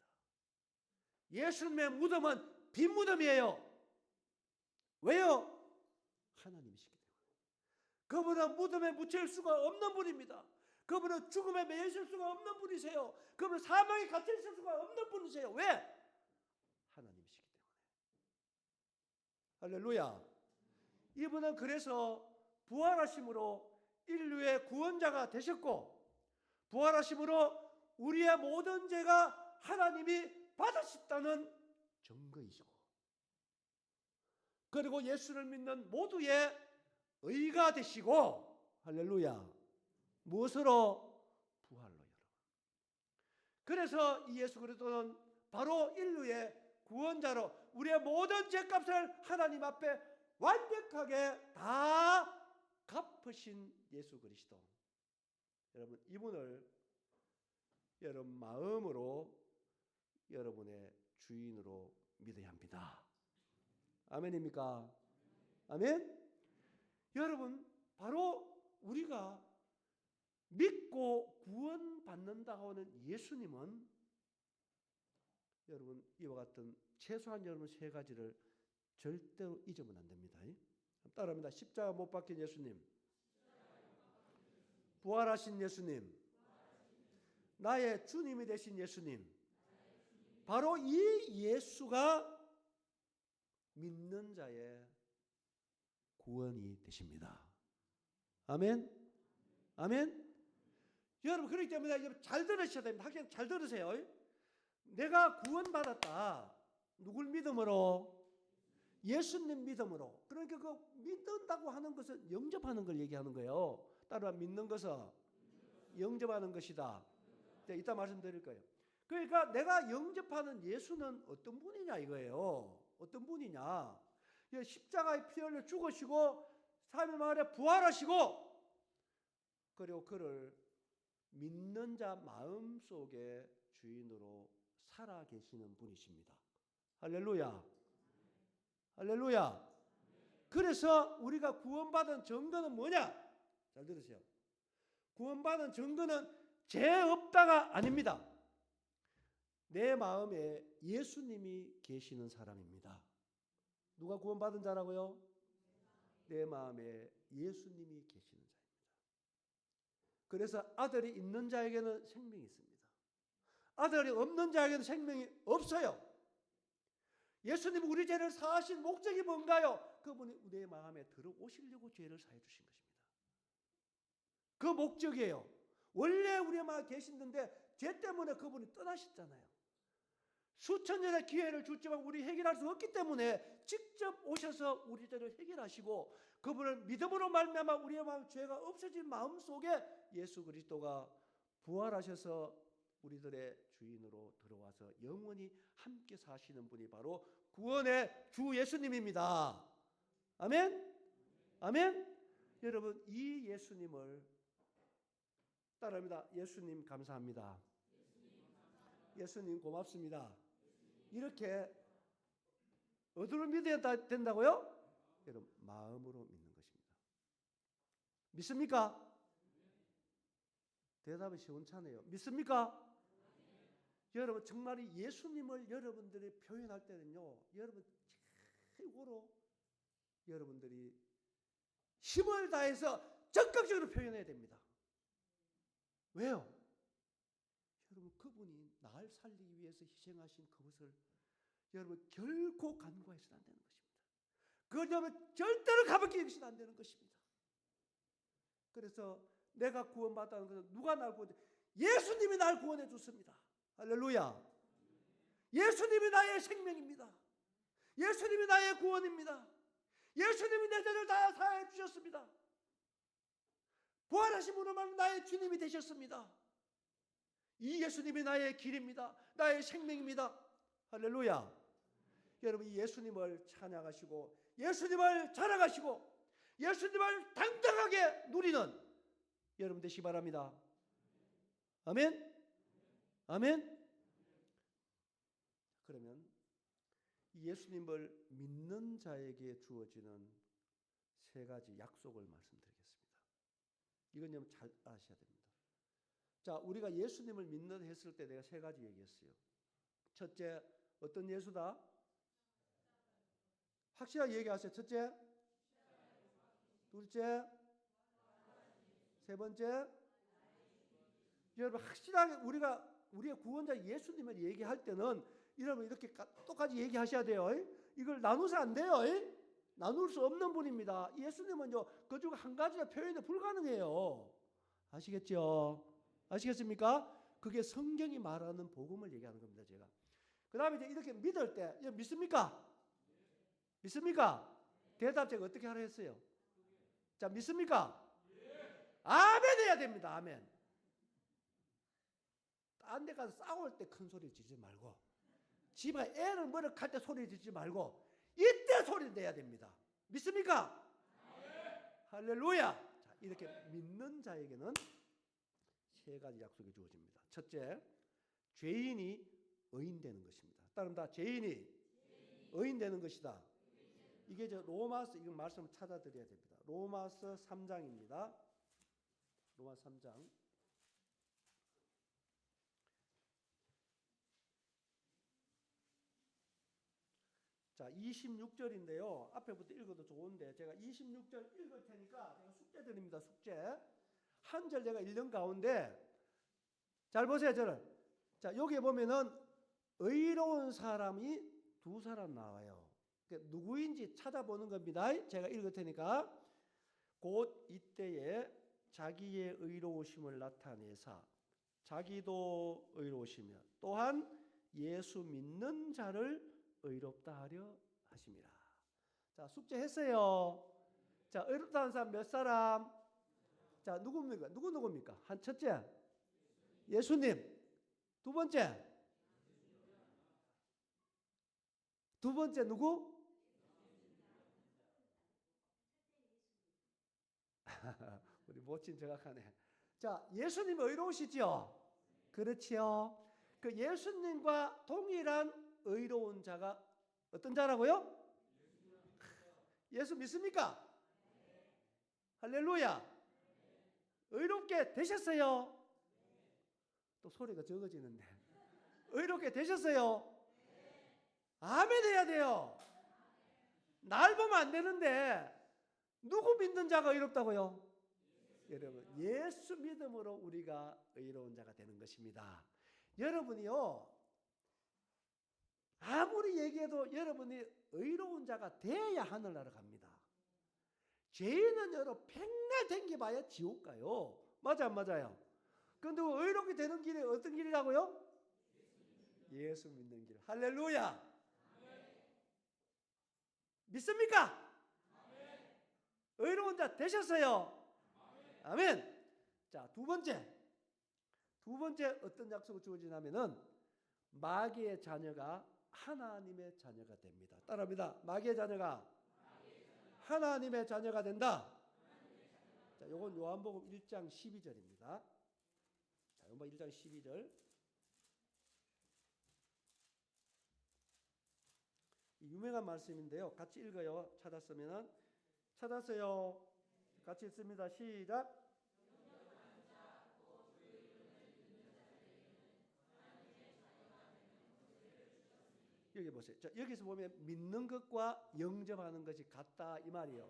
예수님의 무덤은 빈 무덤이에요. 왜요? 하나님이시기 때문에. 그분은 무덤에 묻힐 수가 없는 분입니다. 그분은 죽음에 매여 있을 수가 없는 분이세요. 그분은 사망에 갇혀 있을 수가 없는 분이세요. 왜? 하나님이시기 때문에. 할렐루야. 이분은 그래서 부활하심으로 인류의 구원자가 되셨고, 부활하심으로 우리의 모든 죄가 하나님이 받으셨다는 증거이시고, 그리고 예수를 믿는 모두의 의가 되시고, 할렐루야. 무엇으로? 부활로 여러분. 그래서 이 예수 그리스도는 바로 인류의 구원자로 우리의 모든 죄값을 하나님 앞에 완벽하게 다 갚으신 예수 그리스도. 여러분, 이분을 여러분 마음으로 여러분의 주인으로 믿어야 합니다. 아멘입니까? 아멘? 여러분, 바로 우리가 믿고 구원받는다고 하는 예수님은 여러분, 이와 같은 최소한 여러분 세 가지를 절대로 잊으면 안 됩니다. 따라합니다. 십자가 못 박힌 예수님, 부활하신 예수님, 나의 주님이 되신 예수님, 바로 이 예수가 믿는 자의 구원이 되십니다. 아멘? 아멘? 여러분, 그렇기 때문에 잘 들으셔야 됩니다. 잘 들으세요. 내가 구원받았다. 누굴 믿음으로? 예수님 믿음으로. 그러니까 그 믿는다고 하는 것은 영접하는 걸 얘기하는 거예요. 따라 믿는 것은 영접하는 것이다. 이따 말씀드릴 거예요. 그러니까 내가 영접하는 예수는 어떤 분이냐 이거예요. 어떤 분이냐? 십자가에 피 흘려 죽으시고 3일 만에 부활하시고, 그리고 그를 믿는 자 마음속에 주인으로 살아 계시는 분이십니다. 할렐루야. 할렐루야. 그래서 우리가 구원받은 증거는 뭐냐? 잘 들으세요. 구원받은 증거는 죄 없다가 아닙니다. 내 마음에 예수님이 계시는 사람입니다. 누가 구원받은 자라고요? 내 마음에 예수님이 계시는 자입니다. 그래서 아들이 있는 자에게는 생명이 있습니다. 아들이 없는 자에게는 생명이 없어요. 예수님 우리 죄를 사하신 목적이 뭔가요? 그분이 우리의 마음에 들어오시려고 죄를 사해 주신 것입니다. 그 목적이에요. 원래 우리의 마음에 계시는데 죄 때문에 그분이 떠나셨잖아요. 수천 년의 기회를 줬지만 우리 해결할 수 없기 때문에 직접 오셔서 우리 죄를 해결하시고 그분을 믿음으로 말미암아 우리의 마음 죄가 없어진 마음 속에 예수 그리스도가 부활하셔서 우리들의 주인으로 들어와서 영원히 함께 사시는 분이 바로 구원의 주 예수님입니다. 아멘? 아멘? 여러분 이 예수님을 따라합니다. 예수님 감사합니다. 예수님 고맙습니다. 이렇게 어디로 믿어야 된다고요? 여러분 마음으로 믿는 것입니다. 믿습니까? 대답이 시원찮아요. 믿습니까? 여러분 정말 예수님을 여러분들이 표현할 때는요, 여러분 최고로 여러분들이 힘을 다해서 적극적으로 표현해야 됩니다. 왜요? 여러분 그분이 날 살리기 위해서 희생하신 그것을 여러분 결코 간과해서는 안 되는 것입니다. 그걸 여러분 절대로 가볍게 여기서는 안 되는 것입니다. 그래서 내가 구원받았다는 것은 누가 날 구원해? 예수님이 날 구원해 줬습니다. 할렐루야. 예수님이 나의 생명입니다. 예수님이 나의 구원입니다. 예수님이 내 죄를 다 사해 주셨습니다. 부활하심으로만 나의 주님이 되셨습니다. 이 예수님이 나의 길입니다. 나의 생명입니다. 할렐루야. 여러분 이 예수님을 찬양하시고 예수님을 자랑하시고 예수님을 당당하게 누리는 여러분 되시기 바랍니다. 아멘. 아멘. 그러면 예수님을 믿는 자에게 주어지는 세 가지 약속을 말씀드리겠습니다. 이건 여러분 잘 아셔야 됩니다. 자, 우리가 예수님을 믿는 했을 때 내가 세 가지 얘기했어요. 첫째, 어떤 예수다? 확실하게 얘기하세요. 첫째, 둘째, 세 번째. 여러분 확실하게 우리의 구원자 예수님을 얘기할 때는 여러분 이렇게 똑같이 얘기하셔야 돼요. 이걸 나누서 안 돼요. 나눌 수 없는 분입니다. 예수님은요 그중 한 가지가 표현이 불가능해요. 아시겠죠? 아시겠습니까? 그게 성경이 말하는 복음을 얘기하는 겁니다. 제가. 그 다음에 이제 이렇게 믿을 때 믿습니까? 믿습니까? 대답 제가 어떻게 하라 했어요? 자, 믿습니까? 아멘 해야 됩니다. 아멘. 딴 데 가서 싸울 때 큰 소리 지르지 말고 집에 애를 머쓱할 때 소리 지르지 말고 이때 소리 내야 됩니다. 믿습니까? 할렐루야. 자, 이렇게 믿는 자에게는 세 가지 약속이 주어집니다. 첫째, 죄인이 의인되는 것입니다. 따릅니다. 죄인이 의인되는 것이다. 이게 저 로마서 이거 말씀을 찾아드려야 됩니다. 로마서 3장입니다. 로마서 3장. 자, 26절인데요. 앞에부터 읽어도 좋은데 제가 26절 읽을 테니까 제가 숙제 드립니다. 숙제. 한 절 내가 읽는 가운데 잘 보세요. 저를. 자, 여기에 보면은 의로운 사람이 두 사람 나와요. 누구인지 찾아보는 겁니다. 제가 읽을 테니까 곧 이때에 자기의 의로우심을 나타내사 자기도 의로우시며 또한 예수 믿는 자를 의롭다 하려 하심이라. 자, 숙제했어요. 자, 의롭다는 사람 몇 사람? 자, 누굽니까? 누굽니까? 한 첫째, 예수님. 두 번째, 누구? 우리 멋진 정확하네. 자, 예수님 의로우시죠? 그렇지요. 그 예수님과 동일한 의로운 자가 어떤 자라고요? 예수 믿습니까? 할렐루야. 의롭게 되셨어요? 또 소리가 적어지는데. 의롭게 되셨어요? 아멘 해야 돼요. 날 보면 안 되는데 누구 믿는 자가 의롭다고요? 여러분, 예수 믿음으로 우리가 의로운 자가 되는 것입니다. 여러분이요, 아무리 얘기해도 여러분이 의로운 자가 돼야 하늘나라 갑니다. 죄인은 여러분 백날 댕겨봐야 지옥 가요. 맞아 안 맞아요? 그런데 의롭게 되는 길이 어떤 길이라고요? 예수 믿는 길. 할렐루야. 믿습니까? 의로운 자 되셨어요? 아멘. 자, 두 번째 어떤 약속을 주어지냐면은 마귀의 자녀가 하나님의 자녀가 됩니다. 따라합니다. 마귀의 자녀가 하나님의 자녀가 된다. 자, 요건 요한복음 1장 12절입니다. 자, 요한 1장 12절. 유명한 말씀인데요. 같이 읽어요. 찾았으면은 찾았어요. 같이 읽습니다. 시작. 여기 보세요. 자, 여기서 보면 믿는 것과 영접하는 것이 같다 이 말이에요.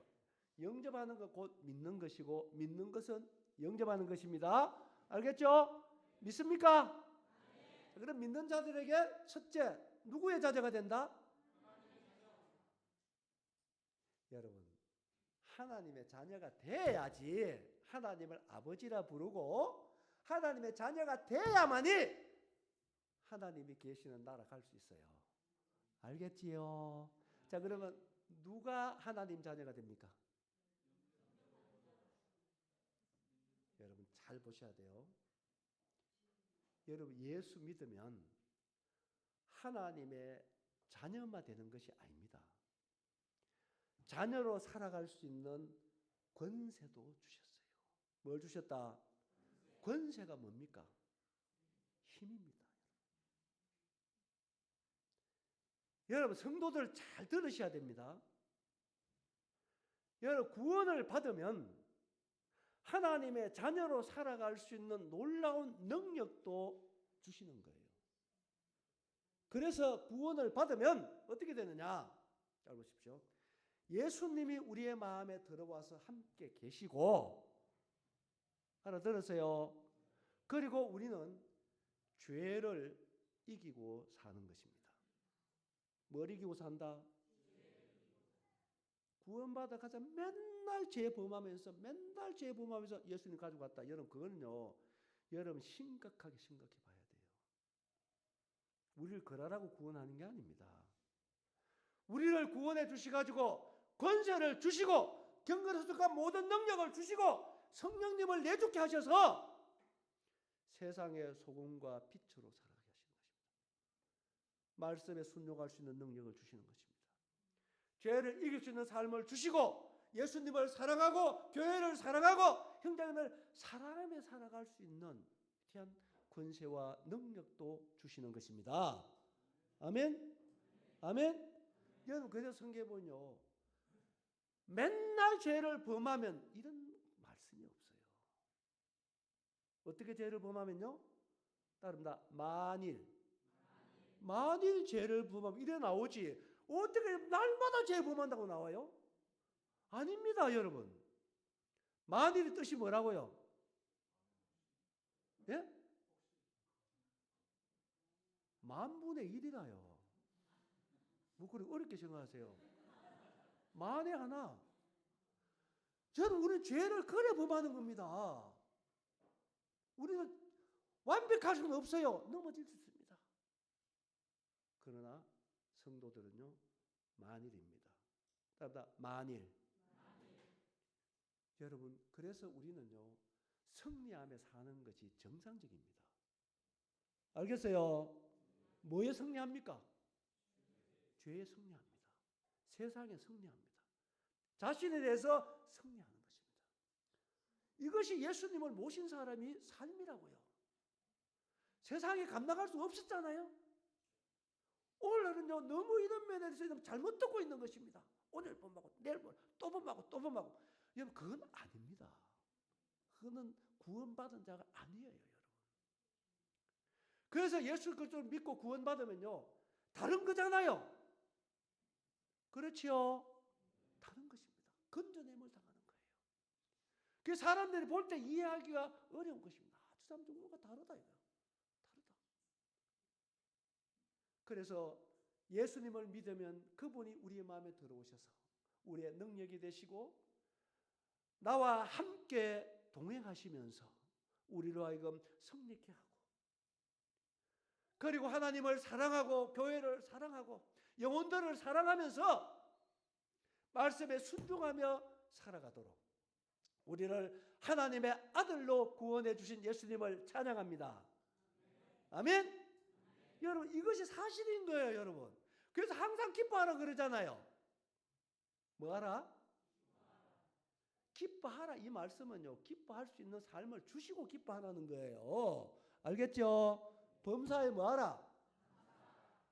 영접하는 것 곧 믿는 것이고 믿는 것은 영접하는 것입니다. 알겠죠? 믿습니까? 그럼 믿는 자들에게 첫째 누구의 자녀가 된다? 여러분, 하나님의 자녀가 돼야지 하나님을 아버지라 부르고 하나님의 자녀가 돼야만이 하나님이 계시는 나라 갈 수 있어요. 알겠지요? 자, 그러면 누가 하나님 자녀가 됩니까? 여러분 잘 보셔야 돼요. 여러분 예수 믿으면 하나님의 자녀만 되는 것이 아닙니다. 자녀로 살아갈 수 있는 권세도 주셨어요. 뭘 주셨다? 권세가 뭡니까? 힘입니다. 여러분 성도들 잘 들으셔야 됩니다. 여러분 구원을 받으면 하나님의 자녀로 살아갈 수 있는 놀라운 능력도 주시는 거예요. 그래서 구원을 받으면 어떻게 되느냐? 잘 보십시오. 예수님이 우리의 마음에 들어와서 함께 계시고, 알아들었어요? 그리고 우리는 죄를 이기고 사는 것입니다. 뭘 이기고 산다? 구원받아 가자 맨날 죄 범하면서 예수님 가지고 왔다. 여러분 그거는요, 여러분 심각하게 봐야 돼요. 우리를 그러라고 구원하는 게 아닙니다. 우리를 구원해 주시가지고 권세를 주시고 경건수득한 모든 능력을 주시고 성령님을 내주게 하셔서 세상의 소금과 빛으로 살아가게 하시는 것입니다. 말씀에 순종할 수 있는 능력을 주시는 것입니다. 죄를 이길 수 있는 삶을 주시고 예수님을 사랑하고 교회를 사랑하고 형제님을 사랑하며 살아갈 수 있는 귀한 권세와 능력도 주시는 것입니다. 아멘? 아멘? 여러분 그래서 성경에 보면요, 맨날 죄를 범하면 이런 말씀이 없어요. 어떻게 죄를 범하면요? 따릅니다. 만일 죄를 범하면 이래 나오지. 어떻게 날마다 죄 범한다고 나와요? 아닙니다, 여러분. 만일의 뜻이 뭐라고요? 예? 만분의 1이라요. 뭐 그렇게 어렵게 생각하세요? 만에 하나. 저는 우리는 죄를 그래 범하는 겁니다. 우리는 완벽할 수는 없어요. 넘어질 수 있습니다. 그러나 성도들은요, 만일입니다. 따라 만일. 여러분, 그래서 우리는요, 승리하며 사는 것이 정상적입니다. 알겠어요? 뭐에 승리합니까? 죄에 승리합니다. 세상에 승리합니다. 자신에 대해서 승리하는 것입니다. 이것이 예수님을 모신 사람이 삶이라고요. 세상에 감당할 수 없었잖아요. 오늘은요, 너무 이런 면에 대해서 잘못 듣고 있는 것입니다. 오늘 범하고 내일 또 범하고 또 범하고. 여러분 그건 아닙니다. 그거는 구원받은 자가 아니에요, 여러분. 그래서 예수 그리스도를 믿고 구원받으면요, 다른 거잖아요. 그렇지요? 다른 것입니다. 건져냄을 당하는 거예요. 그 사람들이 볼 때 이해하기가 어려운 것입니다. 저 사람 좀 뭔가 다르다 이거. 다르다. 그래서 예수님을 믿으면 그분이 우리의 마음에 들어오셔서 우리의 능력이 되시고 나와 함께 동행하시면서 우리로 하여금 승리케 하고, 그리고 하나님을 사랑하고 교회를 사랑하고 영혼들을 사랑하면서 말씀에 순종하며 살아가도록 우리를 하나님의 아들로 구원해 주신 예수님을 찬양합니다. 아멘. 여러분, 이것이 사실인 거예요, 여러분. 그래서 항상 기뻐하라 그러잖아요. 뭐하라? 기뻐하라. 이 말씀은요, 기뻐할 수 있는 삶을 주시고 기뻐하라는 거예요. 알겠죠? 범사에 뭐하라?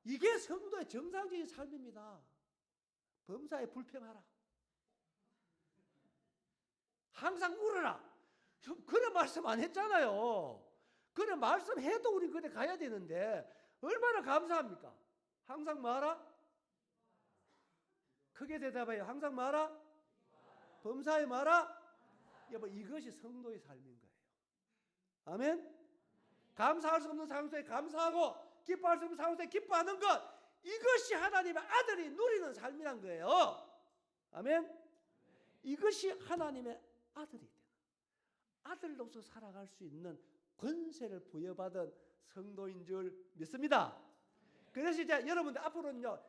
이게 성도의 정상적인 삶입니다. 범사에 불평하라. 항상 울어라. 그런 말씀 안 했잖아요. 그런 말씀 해도 우리 그래 가야 되는데 얼마나 감사합니까? 항상 뭐하라? 크게 대답해요. 항상 뭐하라? 범사에 뭐하라? 여러분, 이것이 성도의 삶인 거예요. 아멘? 감사할 수 없는 상황에 감사하고 기뻐할 수 없는 상황에 기뻐하는 것, 이것이 하나님의 아들이 누리는 삶이란 거예요. 아멘? 이것이 하나님의 아들이 되는, 아들로서 살아갈 수 있는 권세를 부여받은 성도인 줄 믿습니다. 그래서 이제 여러분들 앞으로는요,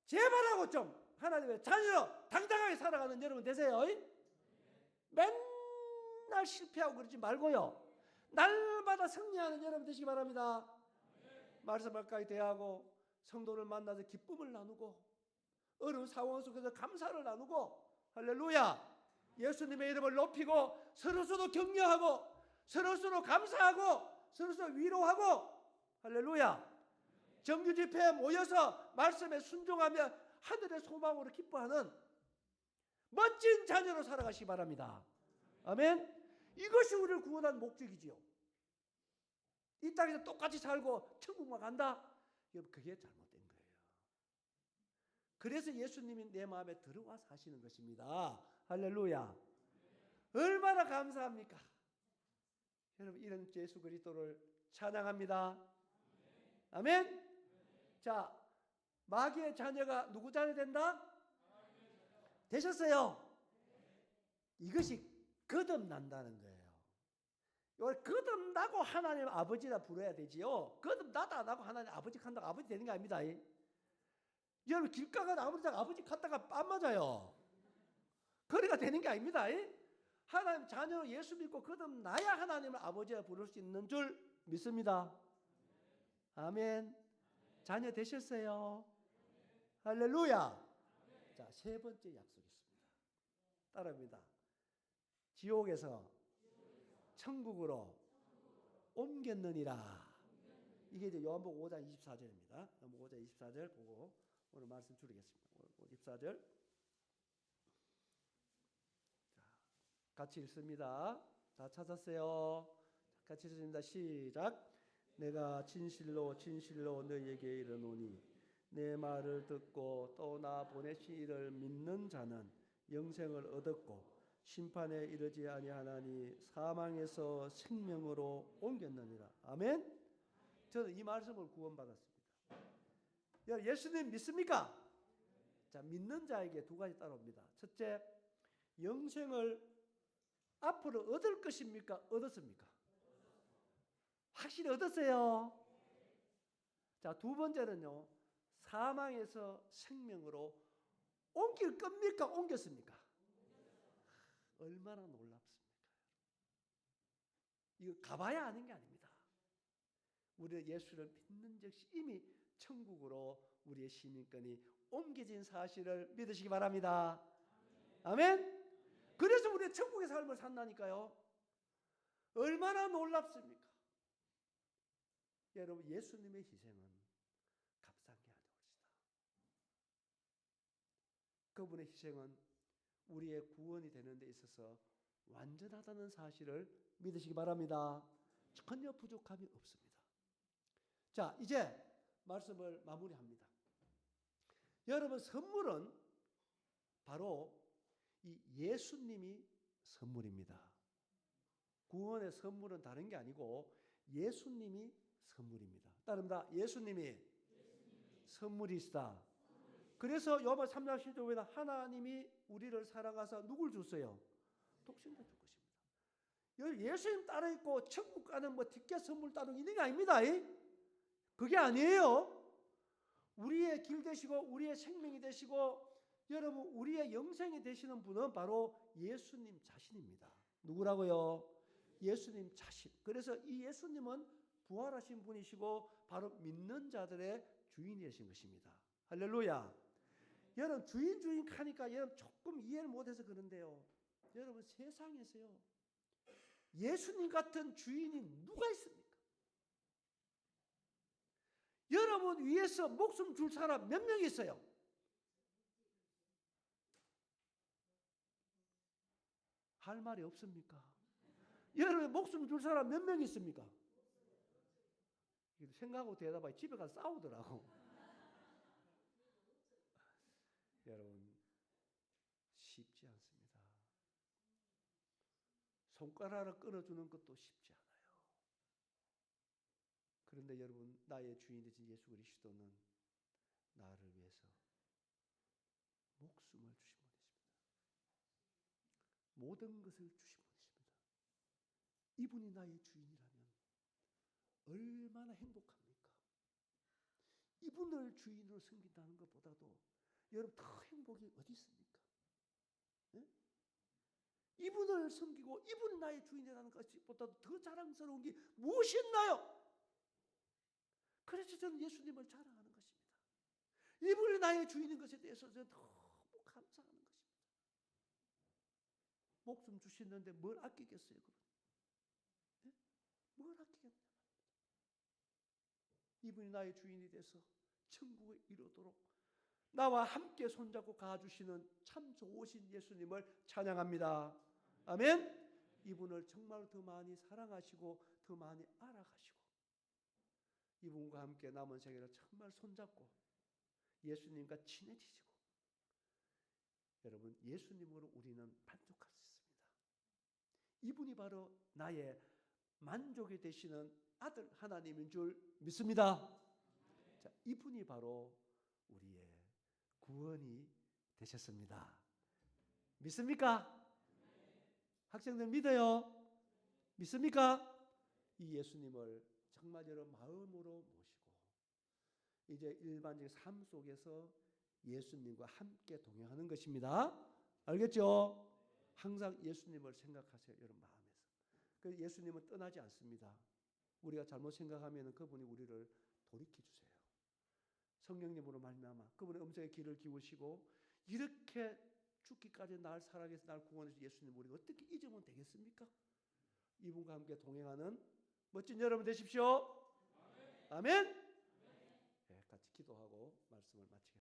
제발하고 좀 하나님의 자녀로 당당하게 살아가는 여러분 되세요. 맨날 실패하고 그러지 말고요, 날마다 승리하는 여러분 되시기 바랍니다. 말씀 가까이 대하고 성도를 만나서 기쁨을 나누고 어려운 상황 속에서 감사를 나누고, 할렐루야, 예수님의 이름을 높이고 서로서로 격려하고 서로서로 감사하고 서로서로 위로하고, 할렐루야, 정규 집회에 모여서 말씀에 순종하며 하늘의 소망으로 기뻐하는 멋진 자녀로 살아가시기 바랍니다. 아멘. 이것이 우리를 구원한 목적이지요. 이 땅에서 똑같이 살고 천국만 간다? 그게 잘못된 거예요. 그래서 예수님이 내 마음에 들어와 사시는 것입니다. 할렐루야. 얼마나 감사합니까? 여러분, 이런 예수 그리스도를 찬양합니다. 아멘. 자, 마귀의 자녀가 누구 자녀 된다? 되셨어요. 이것이 거듭난다는 거예요. 이걸 거듭나고 하나님 아버지라 부르어야 되지요. 거듭나다 안 하고 하나님 아버지 간다고 아버지 되는 게 아닙니다. 여러분, 길 가가 아버지 갔다가 안 맞아요. 그래가 되는 게 아닙니다. 하나님 자녀로 예수 믿고 거듭나야 하나님을 아버지라 부를 수 있는 줄 믿습니다. 아멘. 자녀 되셨어요? 할렐루야. 자, 세 번째 약속이 있습니다. 따라합니다. 지옥에서 천국으로 옮겼느니라. 이게 이제 요한복음 5장 24절입니다. 5장 24절 보고 오늘 말씀 줄이겠습니다. 24절. 같이 읽습니다. 다 찾았어요? 같이 읽습니다. 시작. 내가 진실로 진실로 너희에게 이르노니 내 말을 듣고 또 나 보내신 이를 믿는 자는 영생을 얻었고 심판에 이르지 아니하나니 사망에서 생명으로 옮겼느니라. 아멘. 저는 이 말씀을 구원받았습니다. 예수님 믿습니까? 자, 믿는 자에게 두 가지 따라옵니다. 첫째, 영생을 앞으로 얻을 것입니까? 얻었습니까? 확실히 얻었어요. 자, 두 번째는요, 사망에서 생명으로 옮길 겁니까? 옮겼습니까? 얼마나 놀랍습니까? 이거 가봐야 아는 게 아닙니다. 우리가 예수를 믿는 즉시 이미 천국으로 우리의 시민권이 옮겨진 사실을 믿으시기 바랍니다. 아멘. 그래서 우리가 천국의 삶을 산다니까요. 얼마나 놀랍습니까? 여러분, 예수님의 희생은 값싼 게 아니옵시다. 그분의 희생은 우리의 구원이 되는 데 있어서 완전하다는 사실을 믿으시기 바랍니다. 전혀 부족함이 없습니다. 자, 이제 말씀을 마무리합니다. 여러분, 선물은 바로 이 예수님이 선물입니다. 구원의 선물은 다른 게 아니고 예수님이 선물입니다. 따릅니다. 예수님이 선물이시다. 그래서 요한 3장 10절에 보면 하나님이 우리를 사랑하사 누굴 줬어요? 독생자 줄 것입니다. 예수님 따로 있고 천국 가는 뭐 티켓 선물 따로 있는 게 아닙니다. 그게 아니에요. 우리의 길 되시고 우리의 생명이 되시고 여러분 우리의 영생이 되시는 분은 바로 예수님 자신입니다. 누구라고요? 예수님 자신. 그래서 이 예수님은 부활하신 분이시고 바로 믿는 자들의 주인이 되신 것입니다. 할렐루야. 여러분 주인 하니까 여러분 조금 이해를 못해서 그런데요. 여러분 세상에서요. 예수님 같은 주인이 누가 있습니까? 여러분 위해서 목숨 줄 사람 몇 명 있어요? 할 말이 없습니까? 여러분 목숨 줄 사람 몇 명 있습니까? 생각하고 대답하니 집에 가서 싸우더라고. 여러분 쉽지 않습니다. 손가락을 끊어주는 것도 쉽지 않아요. 그런데 여러분 나의 주인 되신 예수 그리스도는 나를 위해서 목숨을 주신 분이십니다. 모든 것을 주신 분이십니다. 이분이 나의 주인이라면 얼마나 행복합니까? 이분을 주인으로 섬긴다는 것보다도 여러분 더 행복이 어디 있습니까? 네? 이분을 섬기고 이분이 나의 주인이라는 것보다도 더 자랑스러운 게 무엇이 있나요? 그래서 저는 예수님을 자랑하는 것입니다. 이분이 나의 주인인 것에 대해서 저는 너무 감사하는 것입니다. 목숨 주시는데 뭘 아끼겠어요? 네? 뭘 아끼겠냐? 이분이 나의 주인이 돼서 천국에 이르도록 나와 함께 손잡고 가주시는 참 좋으신 예수님을 찬양합니다. 아멘. 이분을 정말 더 많이 사랑하시고 더 많이 알아가시고 이분과 함께 남은 생애를 정말 손잡고 예수님과 친해지시고 여러분 예수님으로 우리는 만족할 수 있습니다. 이분이 바로 나의 만족이 되시는 아들 하나님인 줄 믿습니다. 자, 이분이 바로 우리의 구원이 되셨습니다. 믿습니까? 학생들 믿어요? 믿습니까? 이 예수님을 정말 여러분 마음으로 모시고 이제 일반적인 삶 속에서 예수님과 함께 동행하는 것입니다. 알겠죠? 항상 예수님을 생각하세요. 여러분 마음에서. 그 예수님은 떠나지 않습니다. 우리가 잘못 생각하면 그분이 우리를 돌이켜주세요. 성령님으로 말미암아 그분의 음성에 귀를 기울이시고 이렇게 죽기까지 날 살아계서 날 구원해서 예수님 우리가 어떻게 잊으면 되겠습니까? 이분과 함께 동행하는 멋진 여러분 되십시오. 아멘.